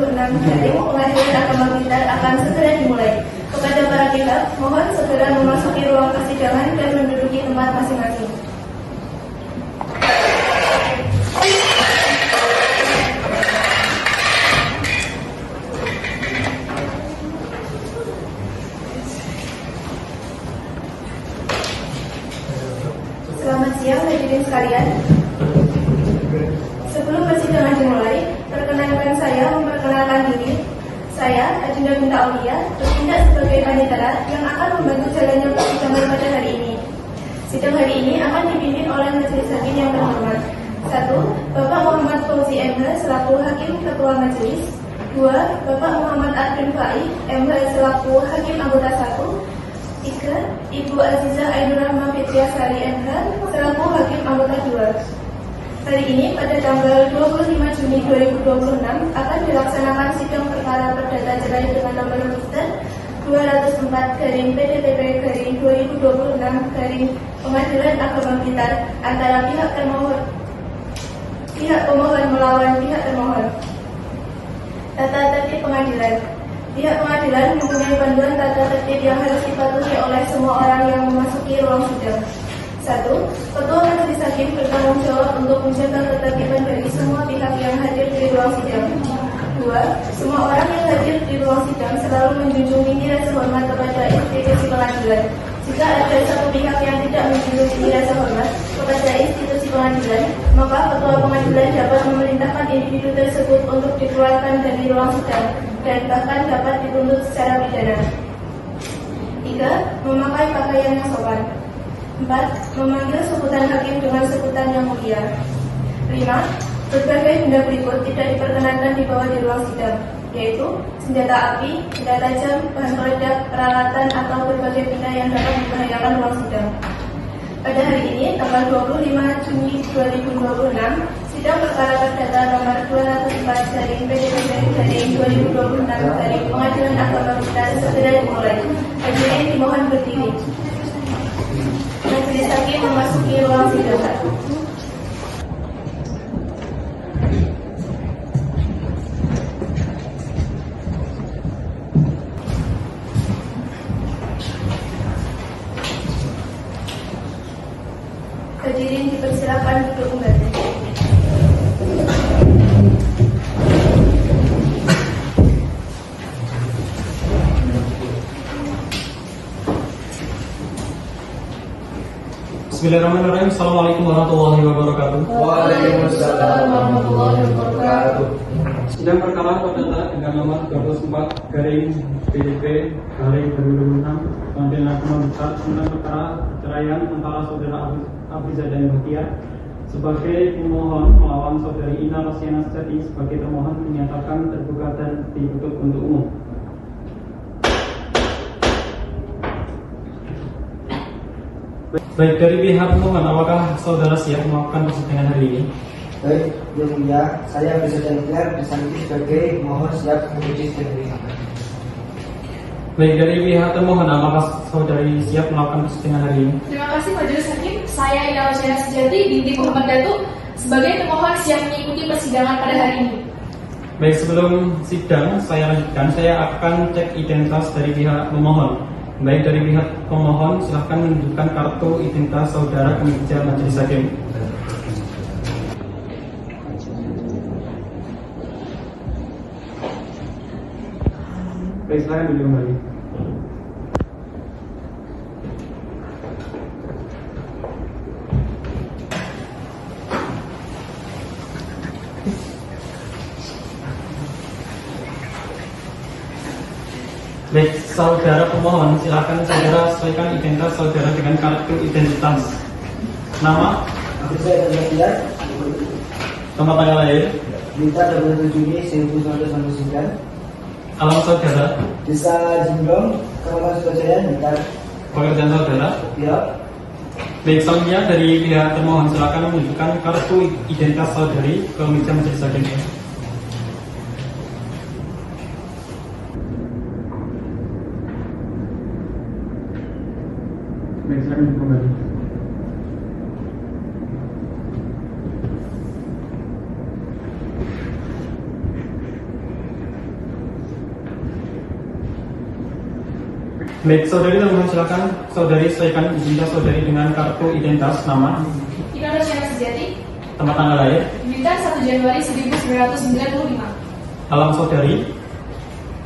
2026 dari Pengadilan Agama Blitar akan segera dimulai. Kepada para pihak, mohon segera memasuki ruang persidangan dan menduduki tempat masing-masing. Selamat siang hadirin sekalian. Sebelum persidangan dimulai, perkenankan saya memperkenalkan diri. Saya, Adinda Binta Aulia, bertindak sebagai panitera yang akan membantu jalannya persidangan pada hari ini. Sidang hari ini akan dipimpin oleh majelis hakim yang terhormat. 1. Bapak Muhammad Fauzi MH selaku Hakim Ketua Majelis. 2. Bapak Muhammad Arfin Faiz MH selaku Hakim Anggota 1. 3. Ibu Azizah Ainur Rahma Fitriasari MH selaku Hakim Anggota 2. Hari ini pada tanggal 25 Juni 2026 akan dilaksanakan sidang perkara perdata cerai dengan nomor register 204/PDTP/2026 Pengadilan Agama Blitar antara pihak pemohon melawan pihak termohon. Tata tertib pengadilan. Pihak pengadilan mempunyai panduan tata tertib yang harus dipatuhi oleh semua orang yang memasuki ruang sidang. 1. Ketua Majelis Hakim bertanggung jawab untuk menjaga ketertiban dari semua pihak yang hadir di ruang sidang. 2. Semua orang yang hadir di ruang sidang selalu menjunjung tinggi rasa hormat kepada institusi pengadilan. Jika ada satu pihak yang tidak menjunjung tinggi rasa hormat kepada institusi pengadilan, maka Ketua Pengadilan dapat memerintahkan individu tersebut untuk dikeluarkan dari ruang sidang dan bahkan dapat dituntut secara pidana. 3. Memakai pakaian yang sopan. 4. Memanggil sebutan hakim dengan sebutan yang mulia. 5. Berbagai benda berikut tidak diperkenankan dibawa di ruang sidang, yaitu senjata api, benda tajam, bahan peledak, peralatan, atau berbagai benda yang dapat membahayakan ruang sidang. Pada hari ini, tanggal 25 Juni 2026, sidang perkara perdata nomor 204/PDTP/2026 dari Pengadilan Agama Blitar segera dimulai. Hadirin dimohon berdiri. Majelis Hakim memasuki ruang sidang. Hadirin dipersilakan duduk kembali. Bismillahirrahmanirrahim. Assalamualaikum warahmatullahi wabarakatuh. Waalaikumsalam warahmatullahi wabarakatuh. Sidang perkara perdata dengan nomor 24/PDP/2026 Pengadilan Agama Blitar tentang perkara perceraian antara saudara Afiza dan Bahtiar sebagai pemohon melawan saudari Ina Rosiana Sejati sebagai termohon menyatakan terbuka dan ditutup untuk umum. Baik, dari pihak pemohon, apakah saudara siap melakukan persidangan hari ini? Baik, yang mulia, saya bisa Bahtiar disangsi sebagai pemohon siap menguji sidang ini. Baik, dari pihak termohon, apakah saudari siap melakukan persidangan hari ini? Terima kasih Majelis Hakim. Saya Ina Rosiana Sejati binti Muhammad Datuk sebagai pemohon siap mengikuti persidangan pada hari ini. Baik, sebelum sidang saya lanjutkan, saya akan cek identitas dari pihak pemohon. Baik, dari pihak pemohon silahkan menunjukkan kartu identitas saudara ke meja Majelis Hakim. Baik, silakan duduk kembali. Baik, saudara pemohon, silakan saudara sesuaikan identitas saudara dengan kartu identitas. Nama, Afiza Bahtiar, tempat tanggal lahir, Blitar 27 Juni 1999, alamat saudara, Desa Jimblong, Kecamatan Sukajaya, Blitar. pekerjaan saudara. Ya, Baik, selanjutnya dari pihak termohon silakan menunjukkan kartu identitas saudari ke meja Majelis Hakim. Baik, silakan duduk kembali. Baik, saudari termohon silakan saudari sesuaikan identitas saudari dengan kartu identitas nama, Inoda Syena Sejati, tempat tanggal lahir, Blitar 1 Januari 1995. alam saudari,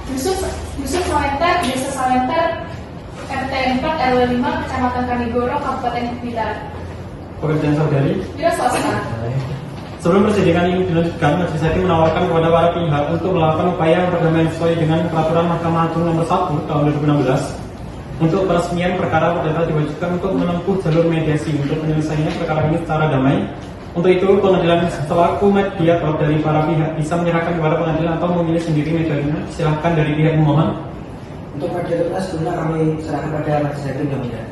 Yusuf Salenter, Desa Salenter, RT 4 RW 5, Kecamatan Kanigoro, Kabupaten Blitar. pekerjaan saudari. Wira swasta. Sebelum persidangan ini dilanjutkan, majelis hakim menawarkan kepada para pihak untuk melakukan upaya perdamaian sesuai dengan peraturan Mahkamah Agung nomor 1 tahun 2016 untuk peresmian perkara perdata diwajibkan untuk menempuh jalur mediasi untuk penyelesaiannya perkara ini secara damai. Untuk itu, pengadilan selaku mediator dari para pihak bisa menyerahkan kepada pengadilan atau memilih sendiri mediatornya. Silahkan dari pihak pemohon. Untuk mediatornya sebelumnya kami serahkan pada majelis hakim yang mulia.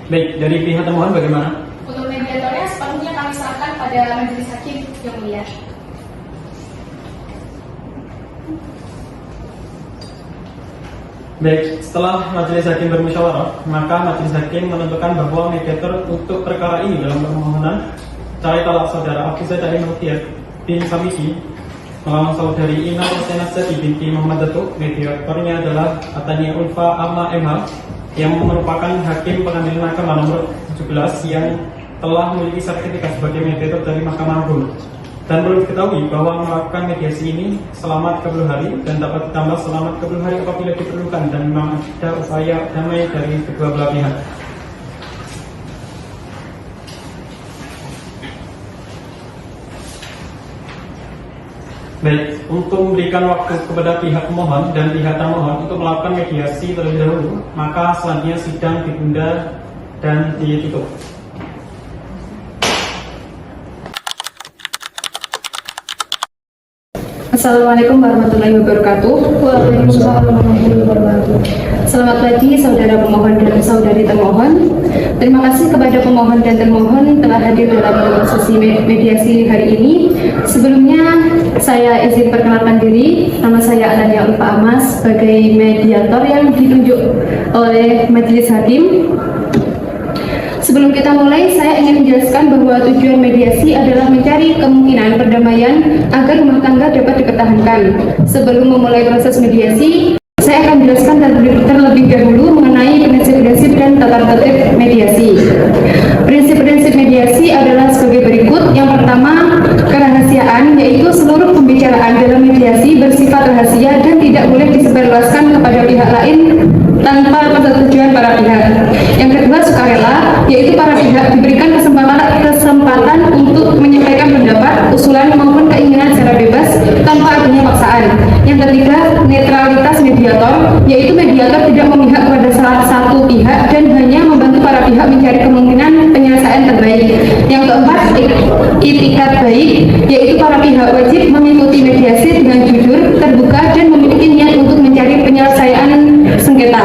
Baik, dari pihak termohon bagaimana? Untuk mediatornya sepenuhnya kami serahkan pada majelis hakim yang mulia. Baik, setelah majelis hakim bermusyawarah, maka majelis hakim menentukan bahwa mediator untuk perkara ini dalam permohonan cerai talak saudara Afiza dari Mutia bin Samiki melawan saudari Ina Rosyana Seti binti Muhammad Datuk. Mediatornya adalah Atania Ulfa Amma MH yang merupakan hakim pengadilan agama nomor 17 yang telah memiliki sertifikat sebagai mediator dari Mahkamah Agung. Dan perlu diketahui bahwa melakukan mediasi ini selama 30 hari dan dapat ditambah selama 30 hari apabila diperlukan dan memang ada upaya damai dari kedua belah pihak. Baik, untuk memberikan waktu kepada pihak pemohon dan pihak termohon untuk melakukan mediasi terlebih dahulu, maka selanjutnya sidang ditunda dan ditutup. Assalamualaikum warahmatullahi wabarakatuh. Waalaikumsalam warahmatullahi wabarakatuh. Selamat pagi saudara pemohon dan saudari termohon. Terima kasih kepada pemohon dan termohon telah hadir dalam sesi mediasi hari ini. Sebelumnya saya izin perkenalkan diri. Nama saya Atania Ulfa Amma sebagai mediator yang ditunjuk oleh majelis hakim. Sebelum kita mulai, saya ingin menjelaskan bahwa tujuan mediasi adalah mencari kemungkinan perdamaian agar rumah tangga dapat dipertahankan. Sebelum memulai proses mediasi, saya akan menjelaskan terlebih dahulu mengenai prinsip-prinsip dan tata tertib mediasi. Prinsip-prinsip mediasi adalah sebagai berikut. Yang pertama, kerahasiaan, yaitu seluruh pembicaraan dalam mediasi bersifat rahasia dan tidak boleh disebarluaskan kepada pihak lain tanpa persetujuan para pihak. Yang kedua, sukarela, yaitu para pihak diberikan kesempatan untuk menyampaikan pendapat, usulan maupun keinginan secara bebas tanpa adanya paksaan. Yang ketiga, netralitas mediator, yaitu mediator tidak memihak kepada salah satu pihak dan hanya membantu para pihak mencari kemungkinan penyelesaian terbaik. Yang keempat, itikat baik, yaitu para pihak wajib mengikuti mediasi dengan jujur, terbuka dan memiliki niat untuk mencari penyelesaian sengketa.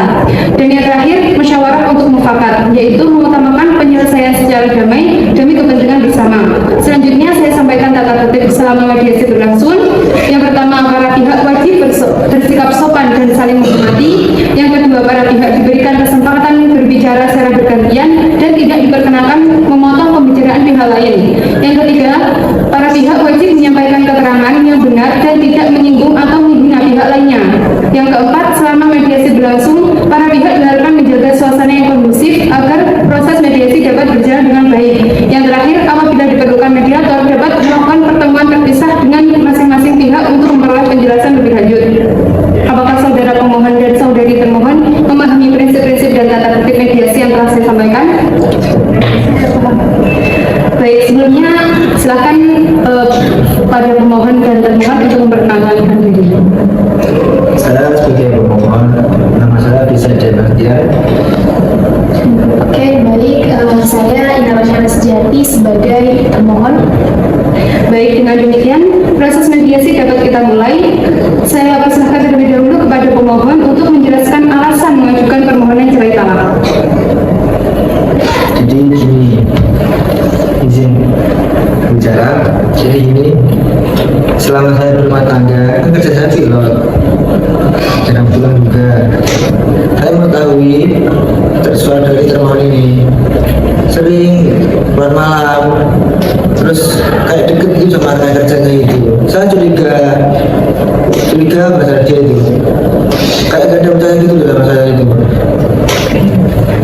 Dan yang terakhir, musyawarah untuk mufakat, yaitu mengutamakan penyelesaian secara damai demi kepentingan bersama. Selanjutnya saya sampaikan tata tertib selama mediasi berlangsung. Yang pertama, para pihak wajib bersikap sopan dan saling menghormati. Yang kedua, para pihak diberikan kesempatan berbicara secara bergantian dan tidak diperkenakan memotong pembicaraan pihak lain. Yang ketiga, para pihak wajib menyampaikan keterangan yang benar dan tidak menyinggung atau menghina pihak lainnya. Yang keempat, selama mediasi berlangsung, para pihak diharapkan menjaga suasana yang kondusif agar proses mediasi dapat berjalan dengan baik. Yang terakhir, apabila diperlukan mediator dapat melakukan pertemuan terpisah dengan masing-masing pihak untuk memperoleh penjelasan lebih lanjut. Apakah saudara pemohon dan saudari termohon memahami prinsip-prinsip dan tata tertib mediasi yang telah saya sampaikan? Baik, sebelumnya silakan pada pemohon dan termohon untuk memperkenalkan diri. Saya sebagai pemohon, nama saya Afiza dari Mutia. Oke, baik. Saya Ina Rosyana Sejati sebagai termohon. Baik, dengan demikian proses mediasi dapat kita mulai. Saya persilahkan terlebih dahulu kepada pemohon untuk menjelaskan alasan mengajukan permohonan cerai talak. Jadi gini, izin bicara. Jadi ini selama saya berumah tangga kan kerja saya pilot, jarang pulang juga. Saya mengetahui dari termohon ini sering keluar malam, terus kayak deket gitu sama rekan kerjanya itu. Saya curiga masalah dia itu, kayak gak ada urusan gitu dalam masalah itu.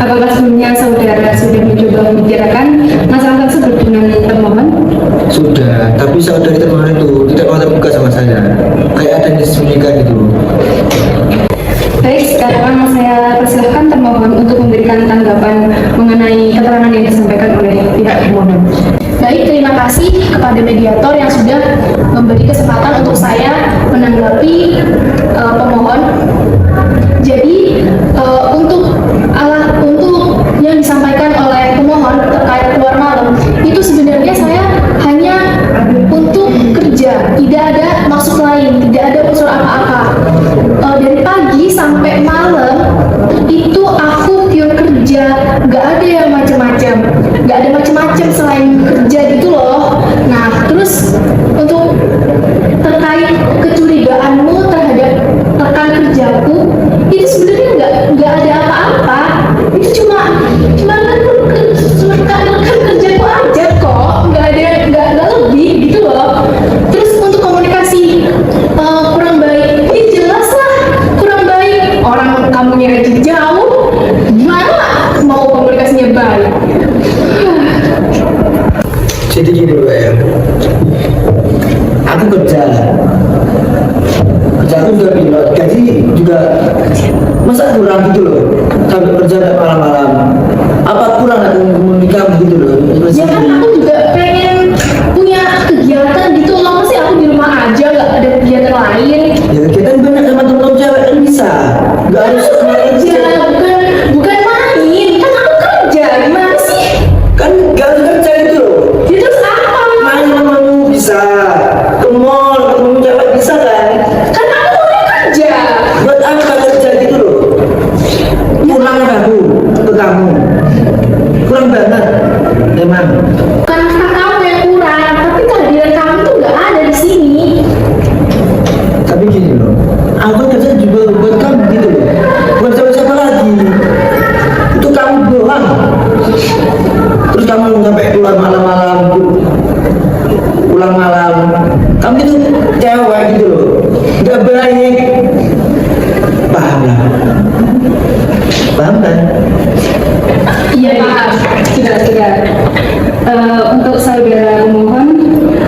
Apakah sebelumnya saudara sudah mencoba membicarakan masalah tersebut dengan termohon? Sudah, tapi saudari termohon itu tidak mau terbuka sama saya. Kayak ada yang disembunyikan gitu. Baik, sekarang saya persilahkan termohon untuk memberikan tanggapan mengenai keterangan yang disampaikan oleh pihak termohon. Baik, terima kasih kepada mediator yang sudah memberi kesempatan untuk saya menanggapi pemohon. Jadi untuk yang disampaikan oleh pemohon terkait keluar malam itu sebenarnya saya hanya untuk kerja, tidak ada maksud lain, tidak ada unsur apa-apa. Dari pagi sampai malam itu aku pure kerja, nggak ada yang macam-macam, nggak ada macam-macam selain kerja gitu loh. Nah, terus untuk terkait kecurigaanmu terhadap rekan kerjaku itu sebenarnya nggak ada apa-apa, itu cuma rekan kerjaku aja kok, nggak lebih gitu loh. Terus untuk komunikasi kurang baik, ini jelas lah kurang baik, orang kamunya aja jauh, gimana mau komunikasinya baik? Jadi gini loh ya, aku kerjaku juga pilot, gaji juga masa kurang gitu loh, sampai kerja sampai malam-malam. Apa kurang aku ngomongin kamu gitu loh? Ya kan aku juga pengen punya kegiatan gitu loh, masih aku di rumah aja nggak ada kegiatan lain. Ya kegiatan banyak sama temen-temen cewek kan bisa, nggak harus Kerja bukan main, kan aku kerja, gimana sih? kan nggak harus kerja gitu loh. Ya terus apa? Main sama kamu bisa, ke mall ketemu cewek bisa kan? Kan aku mau kerja. Buat apa kerja gitu loh? Kurang aku ke kamu, kurang banget emang. Bukan kamu yang kurang, tapi kehadiran kamu tuh nggak ada di sini. Tapi gini loh, aku kerja juga buat kamu gitu loh, bukan siapa-siapa lagi. Itu kamu doang. Terus kamu sampai pulang malam-malam, pulang malam. Kamu itu cewek gitu loh, nggak baik. Paham lah, paham kan? Iya, paham. Sudah. Untuk saudara pemohon,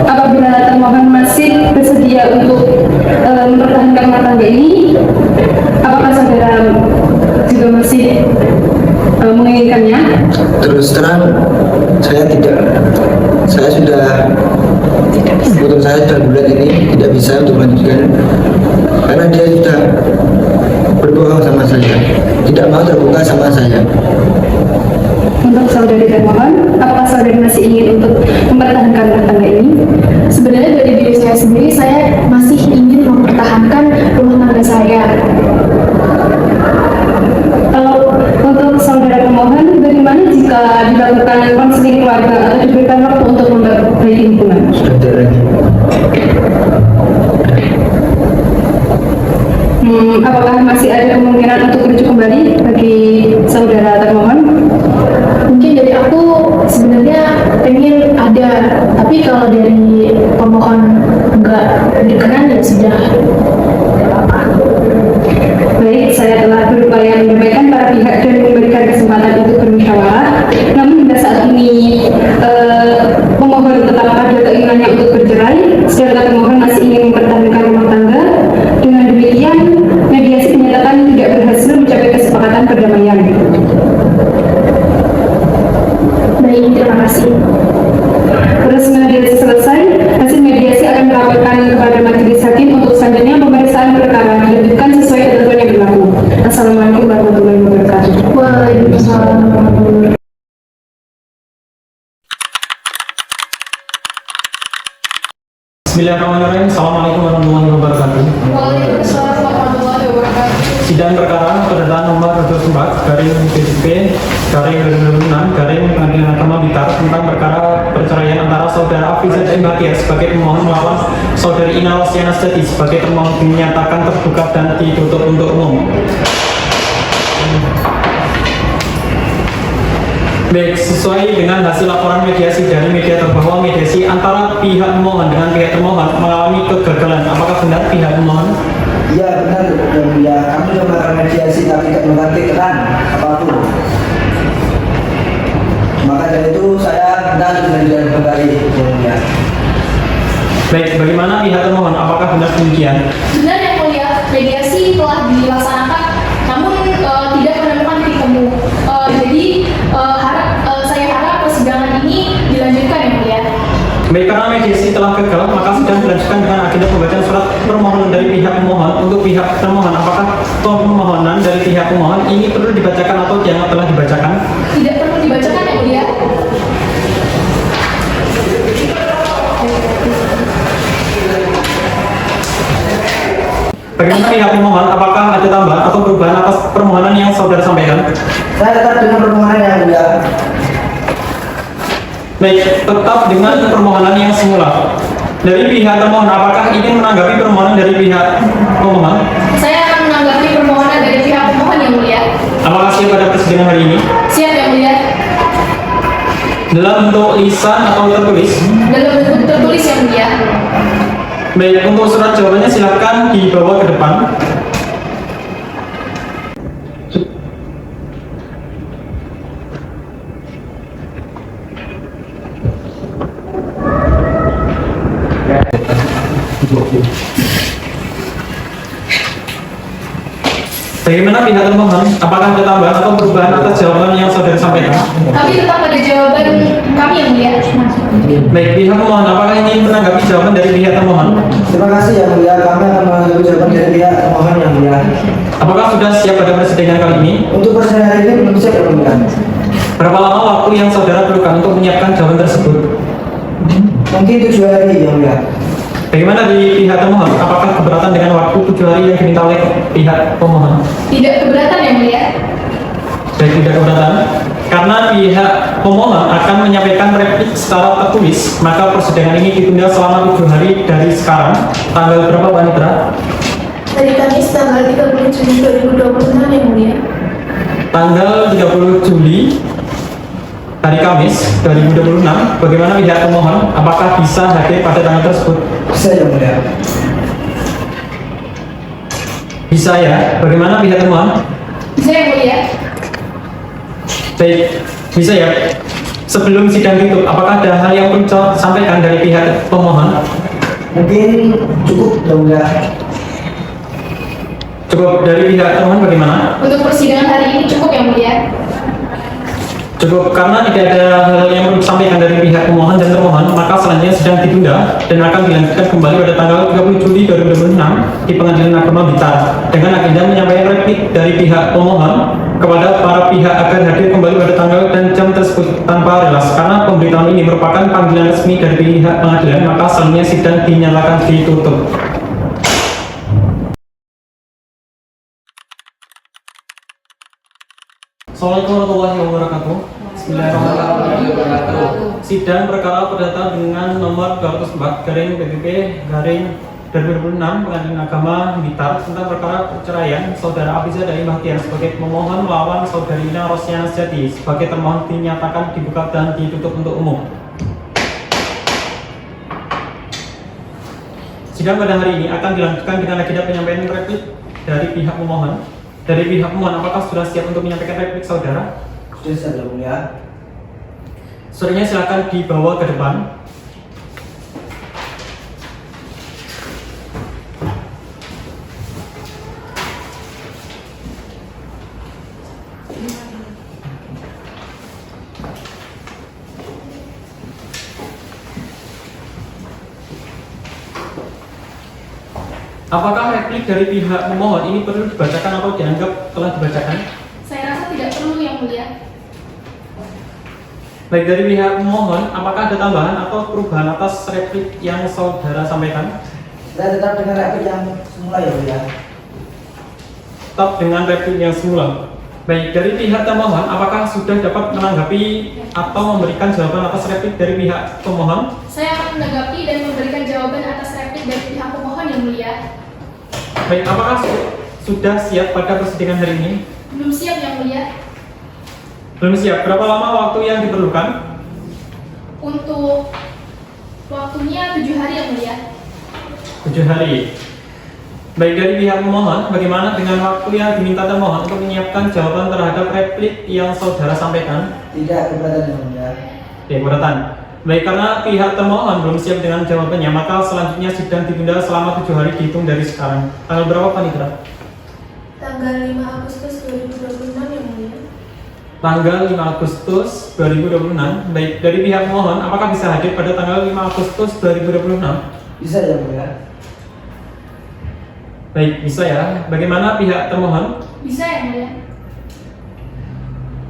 apabila termohon masih bersedia untuk mempertahankan rumah tangga ini, apakah saudara juga masih menginginkannya? Terus terang, saya tidak. Saya sudah putus saya sudah bulan ini tidak bisa untuk melanjutkan karena dia sudah berbohong sama saya, tidak mau terbuka sama saya. Untuk saudari termohon, apakah saudari masih ingin untuk mempertahankan rumah tangga ini? Sebenarnya dari diri saya sendiri, saya masih ingin mempertahankan rumah tangga saya. Untuk saudara pemohon, bagaimana jika dilakukan konseling keluarga atau diberikan waktu untuk memperbaiki hubungan? Sudah tidak lagi. Apakah masih ada kemungkinan untuk merujuk kembali bagi saudara termohon? Mungkin dari aku sebenarnya pengen ada, tapi kalau dari pemohon nggak berkenan ya sudah. Baik, saya telah berupaya menyampaikan para pihak dan memberikan kesempatan untuk bermusyawarah. Namun hingga saat ini pemohon tetap pada keinginannya untuk bercerai, sedangkan pemohon masih ingin mempertahankan rumah tangga. Dengan demikian, mediasi menyatakan tidak berhasil mencapai kesepakatan perdamaian. Baik, terima kasih. Terus mediasi selesai, hasil mediasi akan dilaporkan kepada majelis hakim untuk selanjutnya pemeriksaan perkara dilanjutkan sesuai ketentuan yang berlaku. Assalamualaikum warahmatullahi wabarakatuh. Waalaikumsalam warahmatullahi wabarakatuh. Bismillahirrahmanirrahim. Assalamualaikum warahmatullahi wabarakatuh. Waalaikumsalam warahmatullahi wabarakatuh. Sidang perkara perdana nomor 24 garing PCP garing 2006 garing Pengadilan Agama Blitar tentang perkara perceraian antara saudara Afiza dan Bahtiar sebagai pemohon melawan saudari Ina Rosyana Seti sebagai termohon dinyatakan terbuka dan ditutup untuk umum. Baik, sesuai dengan hasil laporan mediasi dari mediator bahwa mediasi antara pihak pemohon dengan pihak termohon mengalami kegagalan. Apakah benar pihak pemohon? Ya benar, ya kami sudah melakukan mediasi tapi tidak mengerti terang apapun. Baik, bagaimana pihak termohon? Apakah benar demikian? Benar yang mulia, mediasi telah dilaksanakan, namun tidak menemukan titik temu. Saya harap persidangan ini dilanjutkan yang mulia. Baik, karena mediasi telah gagal, maka sidang dilanjutkan dengan agenda pembacaan surat permohonan dari pihak pemohon. Untuk pihak termohon, apakah permohonan dari pihak pemohon ini perlu dibacakan atau dianggap telah dibacakan? Tidak perlu dibacakan yang mulia. Bagaimana pihak pemohon? Apakah ada tambahan atau perubahan atas permohonan yang saudara sampaikan? Saya tetap dengan permohonan yang mulia. Baik, tetap dengan permohonan yang semula. Dari pihak termohon, apakah ingin menanggapi permohonan dari pihak pemohon? Saya akan menanggapi permohonan dari pihak pemohon yang mulia. Apakah siap pada persidangan hari ini? Siap yang mulia. Dalam bentuk lisan atau tertulis? Dalam bentuk tertulis yang mulia. Baik, untuk surat jawabannya silakan dibawa ke depan. Bagaimana pihak termohon? Apakah ada tambahan atau perubahan atas jawaban yang saudara sampaikan? Kami tetap pada jawaban kami yang mulia. Baik, pihak pemohon, apakah ingin menanggapi jawaban dari pihak termohon? Terima kasih yang mulia. Kami akan mengambil jawaban dari pihak termohon yang mulia. Apakah sudah siap pada persidangan kali ini? Untuk persidangan ini belum siap yang mulia. Berapa lama waktu yang saudara perlukan untuk menyiapkan jawaban tersebut? Mungkin 7 hari yang mulia. Bagaimana di pihak termohon? Apakah keberatan dengan waktu 7 hari yang diminta oleh pihak pemohon? Tidak keberatan yang mulia. Baik, tidak keberatan. Karena pihak pemohon akan menyampaikan replik secara tertulis, maka persidangan ini ditunda selama 7 hari dari sekarang. Tanggal berapa, Pak Nitra? Hari Kamis tanggal 30 Juli 2026 yang mulia. Tanggal 30 Juli hari Kamis 2026. Bagaimana pihak pemohon? Apakah bisa hadir pada tanggal tersebut? Bisa yang mulia. Bisa ya. Bagaimana pihak termohon? Bisa yang mulia. Baik, bisa ya. Sebelum sidang ditutup, apakah ada hal yang perlu disampaikan dari pihak pemohon? Mungkin cukup yang mulia. Cukup dari pihak termohon bagaimana? Untuk persidangan hari ini cukup yang mulia. Cukup, karena tidak ada hal yang perlu disampaikan dari pihak pemohon dan termohon, maka selanjutnya sidang ditunda dan akan dilanjutkan kembali pada tanggal 30 Juli 2026 di Pengadilan Agama Blitar dengan agenda menyampaikan replik dari pihak pemohon kepada para pihak agar hadir kembali pada tanggal dan jam tersebut tanpa relas. Karena pemberitahuan ini merupakan panggilan resmi dari pihak pengadilan, maka selanjutnya sidang dinyatakan ditutup. Assalamualaikum warahmatullahi wabarakatuh. Bismillahirrahmanirrahim. Sidang perkara perdata dengan nomor 204 garing PPP garing 2026 Pengadilan Agama Blitar tentang perkara perceraian Saudara Afiza Daim Bahtiar sebagai pemohon melawan Saudari Ina Rosiana Sejati sebagai termohon dinyatakan dibuka dan ditutup untuk umum. Sidang pada hari ini akan dilanjutkan dengan agenda penyampaian replik dari pihak pemohon. Dari pihak pemohon, apakah sudah siap untuk menyampaikan replik saudara? Sudah siap yang mulia. Suratnya silakan dibawa ke depan. Apakah replik dari pihak pemohon ini perlu dibacakan atau dianggap telah dibacakan? Saya rasa tidak perlu yang mulia. Baik, dari pihak pemohon, apakah ada tambahan atau perubahan atas replik yang saudara sampaikan? Saya tetap dengan replik yang semula yang mulia. Tetap dengan replik yang semula. Baik, dari pihak termohon, apakah sudah dapat menanggapi atau memberikan jawaban atas replik dari pihak pemohon? Saya akan menanggapi dan memberikan jawaban atas replik dari pihak pemohon yang mulia. Baik, apakah sudah siap pada persidangan hari ini? Belum siap yang mulia. Belum siap. Berapa lama waktu yang diperlukan? Untuk waktunya 7 hari yang mulia. 7 hari. Baik, dari pihak pemohon, bagaimana dengan waktu yang diminta termohon untuk menyiapkan jawaban terhadap replik yang saudara sampaikan? Tidak keberatan yang mulia. Oke, keberatan. Baik, karena pihak termohon belum siap dengan jawabannya, maka selanjutnya sidang ditunda selama 7 hari dihitung dari sekarang. Tanggal berapa Panitera? Tanggal 5 Agustus 2026 yang mulia. Tanggal 5 Agustus 2026. Baik, dari pihak pemohon, apakah bisa hadir pada tanggal 5 Agustus 2026? Bisa ya mulia. Baik, bisa ya. Bagaimana pihak termohon? Bisa yang mulia.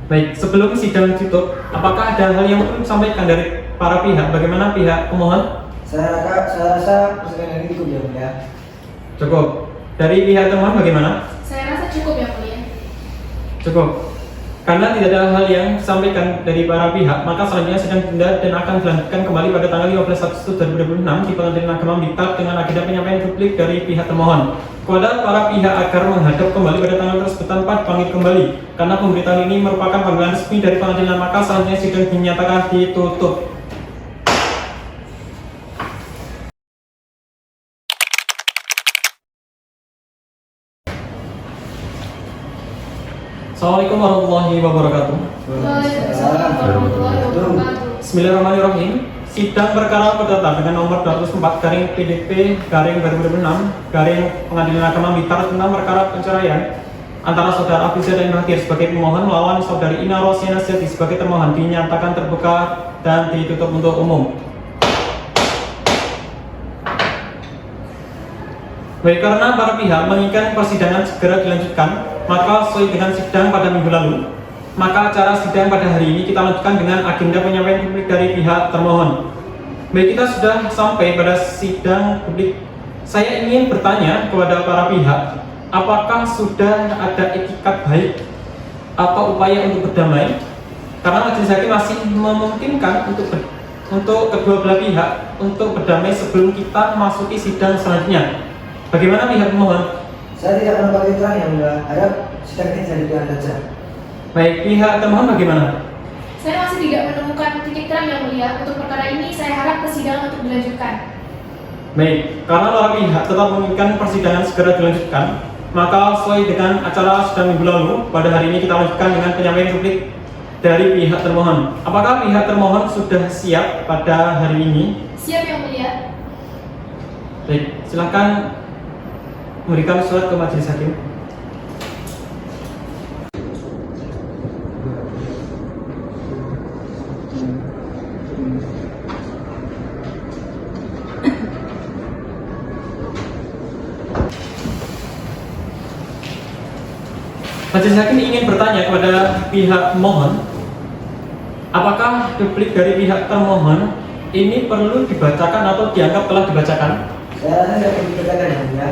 Baik, sebelum sidang ditutup, apakah ada hal yang perlu disampaikan dari para pihak? Bagaimana pihak pemohon? Saya rasa persidangan ini cukup ya mulia. Cukup. Dari pihak termohon bagaimana? Saya rasa cukup yang mulia. Cukup. Karena tidak ada hal yang disampaikan dari para pihak, maka selanjutnya sidang ditunda dan akan dilanjutkan kembali pada tanggal 15 Agustus 2026 di Pengadilan Agama Blitar dengan agenda penyampaian publik dari pihak termohon kepada para pihak agar menghadap kembali pada tanggal tersebut tanpa dipanggil kembali. Karena pemberitahuan ini merupakan panggilan resmi dari pengadilan, maka selanjutnya sidang dinyatakan ditutup. Assalamualaikum warahmatullahi wabarakatuh. Waalaikumsalam warahmatullahi wabarakatuh. Bismillahirrahmanirrahim. Sidang perkara perdata dengan nomor 204 garing PDP garing 2026 garing Pengadilan Agama Blitar tentang perkara perceraian antara saudara Afiza dan Bahtiar sebagai pemohon melawan saudari Ina Rosiana Setiati sebagai termohon dinyatakan terbuka dan ditutup untuk umum. Baik, karena para pihak menginginkan persidangan segera dilanjutkan, maka sesuai dengan sidang pada minggu lalu, maka acara sidang pada hari ini kita lanjutkan dengan agenda penyampaian publik dari pihak termohon. Baik, kita sudah sampai pada sidang publik. Saya ingin bertanya kepada para pihak, apakah sudah ada etikat baik atau upaya untuk berdamai? Karena majelis hakim masih memungkinkan untuk kedua belah pihak untuk berdamai sebelum kita memasuki sidang selanjutnya. Bagaimana pihak pemohon? Saya tidak menemukan keterangan yang mulia. Harap sidang ini dijadikan saja. Baik, pihak termohon bagaimana? Saya masih tidak menemukan titik terang yang mulia. Untuk perkara ini saya harap persidangan untuk dilanjutkan. Baik, karena para pihak tetap menginginkan persidangan segera dilanjutkan, maka sesuai dengan acara sidang minggu lalu, pada hari ini kita lanjutkan dengan penyampaian publik dari pihak termohon. Apakah pihak termohon sudah siap pada hari ini? Siap yang mulia. Baik, silakan memberikan surat ke majelis hakim. Majelis hakim ingin bertanya kepada pihak pemohon, apakah duplik dari pihak termohon ini perlu dibacakan atau dianggap telah dibacakan? Saya rasa tidak perlu dibacakan yang mulia.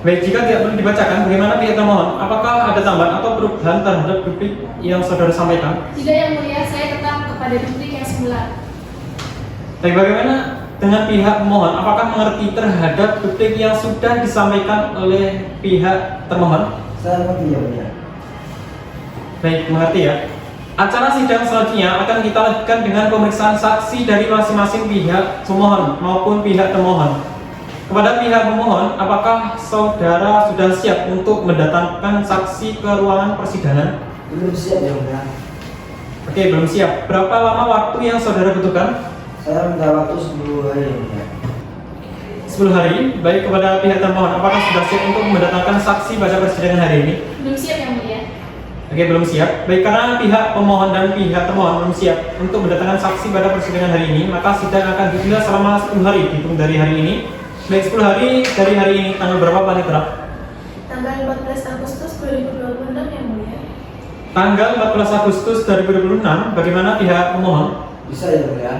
Baik, jika tidak perlu dibacakan, bagaimana pihak termohon? Apakah ada tambahan atau perubahan terhadap duplik yang saudara sampaikan? Tidak yang mulia, saya tetap kepada duplik yang semula. Baik, bagaimana dengan pihak pemohon? Apakah mengerti terhadap duplik yang sudah disampaikan oleh pihak termohon? Saya mengerti yang mulia. Baik, mengerti ya. Acara sidang selanjutnya akan kita lanjutkan dengan pemeriksaan saksi dari masing-masing pihak pemohon maupun pihak termohon. Kepada pihak pemohon, apakah saudara sudah siap untuk mendatangkan saksi ke ruangan persidangan? Belum siap yang mulia. Oke, belum siap. Berapa lama waktu yang saudara butuhkan? Saya minta waktu 10 hari yang mulia. 10 hari. Baik, kepada pihak termohon, apakah sudah siap untuk mendatangkan saksi pada persidangan hari ini? Belum siap yang mulia. Oke, belum siap. Baik, karena pihak pemohon dan pihak termohon belum siap untuk mendatangkan saksi pada persidangan hari ini, maka sidang akan ditunda selama 10 hari dihitung dari hari ini. Baik, 10 hari dari hari ini. Tanggal berapa Panitera? Tanggal 14 Agustus 2026 yang mulia. Tanggal 14 Agustus 2026. Bagaimana pihak pemohon? Bisa yang mulia.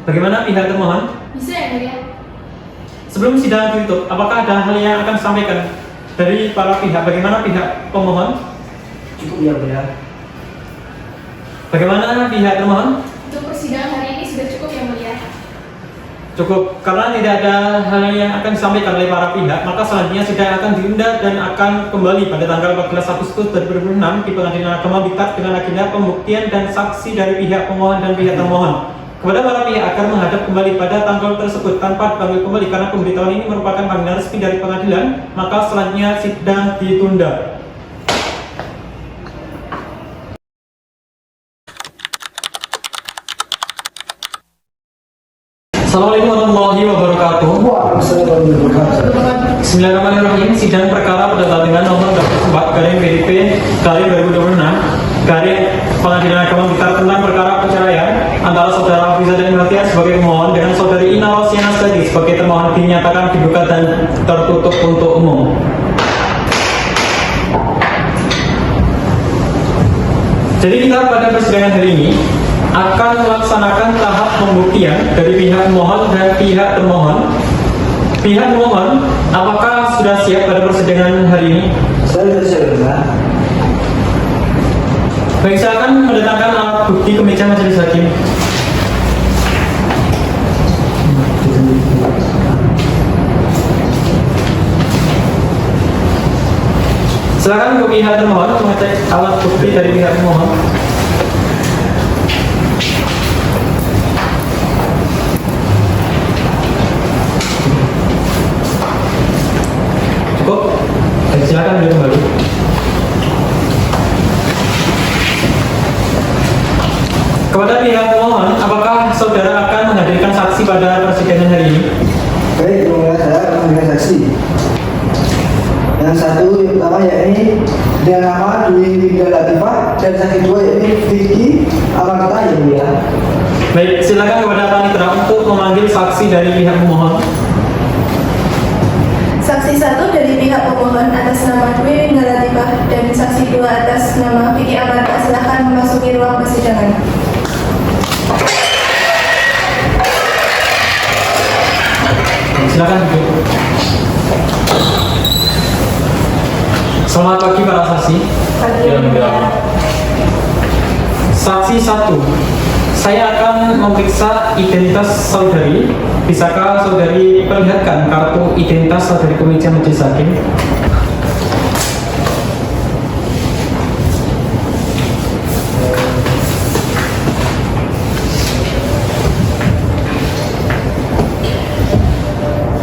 Bagaimana pihak termohon? Bisa yang mulia. Sebelum sidang ditutup, apakah ada hal yang akan disampaikan dari para pihak? Bagaimana pihak pemohon? Cukup yang mulia. Bagaimana pihak termohon? Untuk persidangan hari ini sudah cukup yang mulia. Cukup, karena tidak ada hal yang akan disampaikan oleh para pihak, maka selanjutnya sidang akan ditunda dan akan kembali pada tanggal 14 Agustus 2026 di Pengadilan Agama Blitar dengan agenda pembuktian dan saksi dari pihak pemohon dan pihak termohon. Kepada para pihak agar menghadap kembali pada tanggal tersebut tanpa dipanggil kembali karena pemberitahuan ini merupakan panggilan resmi dari pengadilan, maka selanjutnya sidang ditunda. Assalamualaikum warahmatullahi wabarakatuh. Bismillahirrahmanirrahim. Sidang perkara pada dengan nomor 4 garing BDP garing 2026 garing Pengadilan Agama Blitar tentang perkara perceraian antara saudara Hafiza dan Matia sebagai pemohon dengan saudari Ina Rosiana Sadi sebagai termohon dinyatakan dibuka dan tertutup untuk umum. Jadi kita pada persidangan hari ini akan melaksanakan tahap pembuktian dari pihak pemohon dan pihak termohon. Pihak pemohon, apakah sudah siap pada persidangan hari ini? Saya sudah siap, Pak. Baik, saya akan mendatangkan alat bukti ke meja majelis hakim. Silakan untuk pihak termohon mengecek alat bukti dari pihak pemohon. Cukup? Silakan dulu kembali. Kepada pihak pemohon, apakah saudara akan menghadirkan saksi pada persidangan hari ini? Baik, saya akan memberikan saksi. Yang satu yang pertama yakni dengan nama Dwi Winda Latifah dan saksi dua yakni Vicky Amarta yang mulia. Baik, silakan kepada panitera untuk memanggil saksi dari pihak pemohon. Saksi 1 dari pihak pemohon atas nama Dwi Winda Latifah dan saksi 2 atas nama Vicky Amarta silakan memasuki ruang persidangan. Silakan duduk. Selamat pagi para saksi. Saksi 1, saya akan memeriksa identitas saudari. Bisakah saudari perlihatkan kartu identitas saudari ke meja majelis hakim?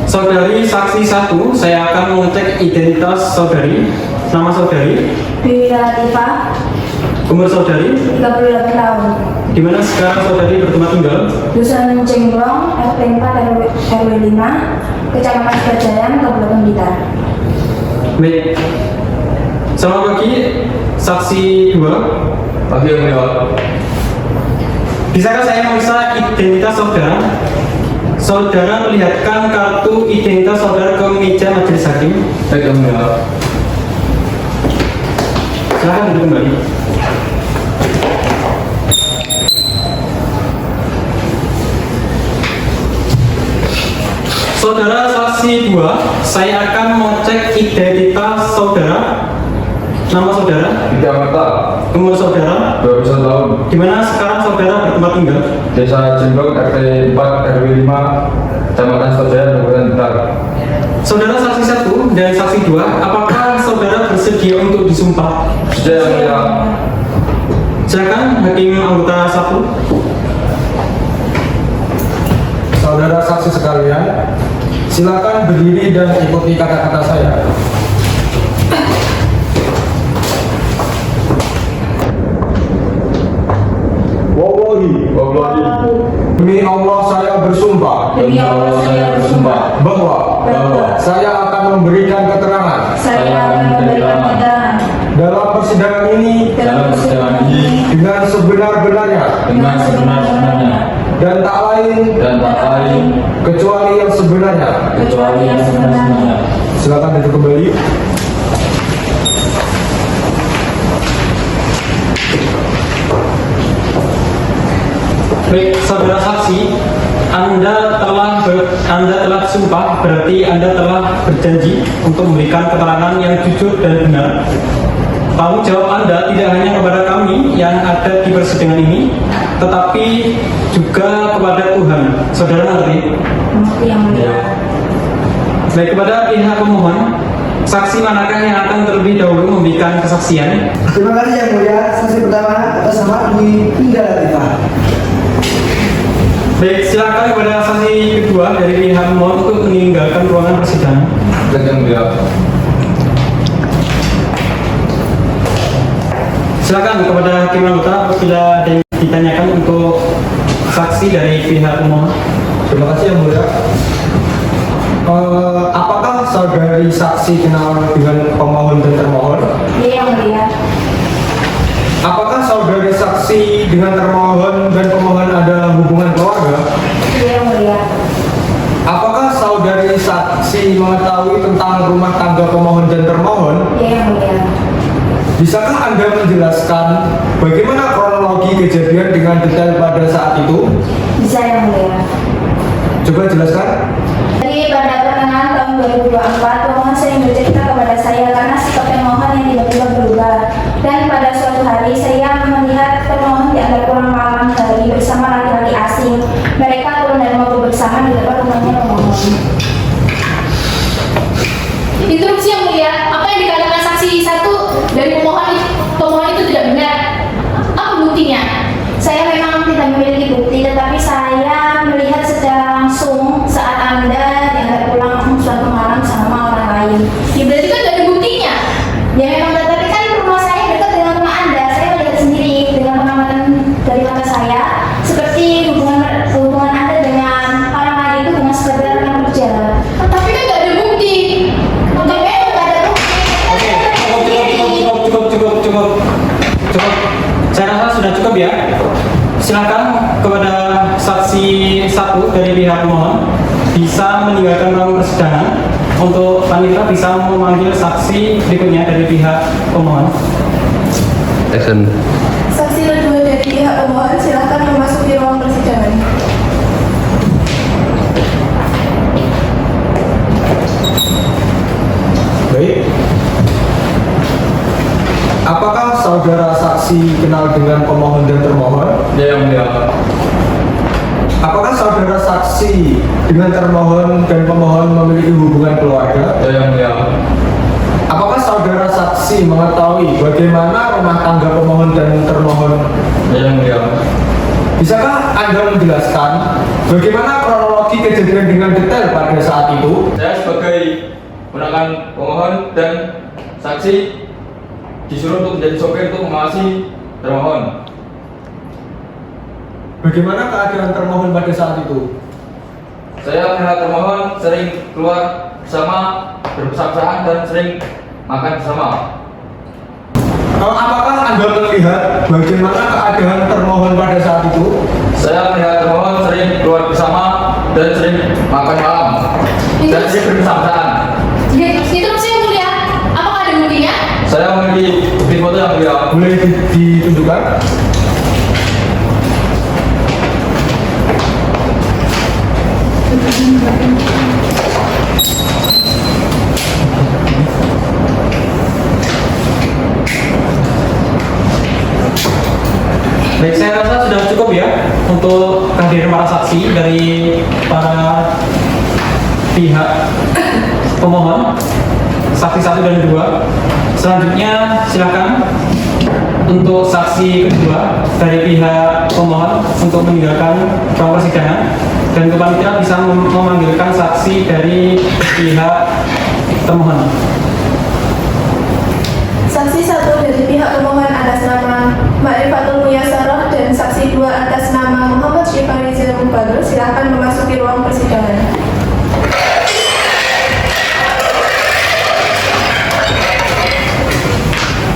Saudari saksi 1, saya akan mengecek identitas saudari. Nama saudari, Dwi Winda Latifah, umur saudari, 38 tahun. di mana sekarang saudari bertempat tinggal, Dusun Cenggrong, RT 4 RW 5, Kecamatan Sukajayan, Kabupaten Blitar. baik. Selamat pagi, saksi 2. Pagi yang mulia. Bisakah saya memeriksa identitas saudara? Saudara melihatkan kartu identitas saudara ke meja majelis hakim. Baik yang mulia. Silahkan duduk kembali. Saudara saksi 2, saya akan mengecek identitas saudara. Nama saudara, Vicky Amarta, umur saudara, 21 tahun. di mana sekarang saudara bertempat tinggal. Desa Cenggrong, RT 4 RW 5, Kecamatan Sukajayan, Kabupaten Blitar. Saudara saksi 1 dan saksi 2, apakah saudara bersedia untuk disumpah? Sudah yang mulia. Silakan hakim anggota 1. Saudara saksi sekalian, silakan berdiri dan ikuti kata-kata saya. Wallahi. Demi Allah saya bersumpah Demi Allah saya bersumpah bahwa saya akan memberikan keterangan dalam persidangan ini dalam persidangan ini dengan sebenar-benarnya dengan sebenar-benarnya dan tak lain kecuali yang sebenarnya. kecuali yang sebenarnya. Silakan duduk kembali. Baik, saudara saksi, Anda telah sumpah, berarti Anda telah berjanji untuk memberikan keterangan yang jujur dan benar. Tanggung jawab Anda tidak hanya kepada kami yang ada di persidangan ini, tetapi juga kepada Tuhan. Saudara mengerti? Yang mulia. Baik, kepada pihak pemohon, saksi manakah yang akan terlebih dahulu memberikan kesaksian? Terima kasih yang mulia. Saksi pertama atas nama Dwi Winda Latifah. Baik, silakan kepada saksi kedua dari pihak pemohon untuk meninggalkan ruangan persidangan. Baik yang mulia. Silakan kepada hakim anggota apabila ada yang ditanyakan untuk saksi dari pihak pemohon. Terima kasih yang mulia. Apakah saudari saksi kenal dengan pemohon dan termohon? Iya yang mulia. Apakah saudari saksi dengan termohon dan pemohon ada hubungan keluarga? Iya yang mulia. Apakah saudari saksi mengetahui tentang rumah tangga pemohon dan termohon? Iya yang mulia. Bisakah Anda menjelaskan bagaimana kronologi kejadian dengan detail pada saat itu? Bisa yang mulia. Coba jelaskan. Jadi pada pertengahan tahun 2024, pemohon sering bercerita kepada saya karena sikap pemohon yang tiba-tiba berubah. Dan pada suatu hari saya melihat pemohon diantar pulang malam hari bersama laki-laki asing. Mereka turun dari mobil bersama di depan rumahnya pemohon. Interupsi yang mulia, apa yang dikatakan saksi satu dari pemohon itu tidak benar. Apa buktinya? Saya memang tidak memiliki bukti, tetapi saya melihat secara langsung saat Anda diantar pulang suatu malam sama orang lain. Ya berarti kan gak ada buktinya. Ya memang, tetapi kan rumah saya dekat dengan rumah Anda. Saya melihat sendiri dengan pengamatan dari mata saya, seperti hubungan Anda dengan orang lain itu bukan sekedar rekan kerja. Tapi kan gak ada bukti. Ya memang nggak ada bukti. Cukup. Saya rasa sudah cukup ya. Silakan kepada saksi satu dari pihak pemohon bisa meninggalkan ruang persidangan. Untuk panitia bisa memanggil saksi berikutnya dari pihak pemohon. Action. Saksi kedua dari pihak pemohon silakan memasuki ruang persidangan. Baik. Apakah saudara saksi kenal dengan pemohon dan termohon? Ya yang mulia. Apakah saudara saksi dengan termohon dan pemohon memiliki hubungan keluarga? Ya yang mulia. Apakah saudara saksi mengetahui bagaimana rumah tangga pemohon dan termohon? Ya yang mulia. Bisakah Anda menjelaskan bagaimana kronologi kejadian dengan detail pada saat itu? Saya sebagai penakan pemohon dan saksi disuruh untuk menjadi sopir untuk mengawasi termohon. Bagaimana keadaan termohon pada saat itu? Saya melihat termohon sering keluar bersama, berbesar-besaran dan sering makan bersama. Apakah Anda melihat bagaimana keadaan termohon pada saat itu? Saya melihat termohon sering keluar bersama dan sering makan malam dan sering berbesar-besaran. Interupsi yang mulia, apakah ada buktinya? Saya memiliki bukti foto yang mulia. Boleh ditunjukkan? Baik, saya rasa sudah cukup ya untuk kehadiran para saksi dari para pihak pemohon, saksi 1 dan 2. Selanjutnya silakan untuk saksi kedua dari pihak pemohon untuk meninggalkan ruang persidangan, dan panitia bisa memanggilkan saksi dari pihak termohon. Saksi satu dari pihak pemohon atas nama Ma'rifatul Muyasarah dan saksi 2 atas nama Muhammad Syifarizal Mubadr silakan memasuki ruang persidangan.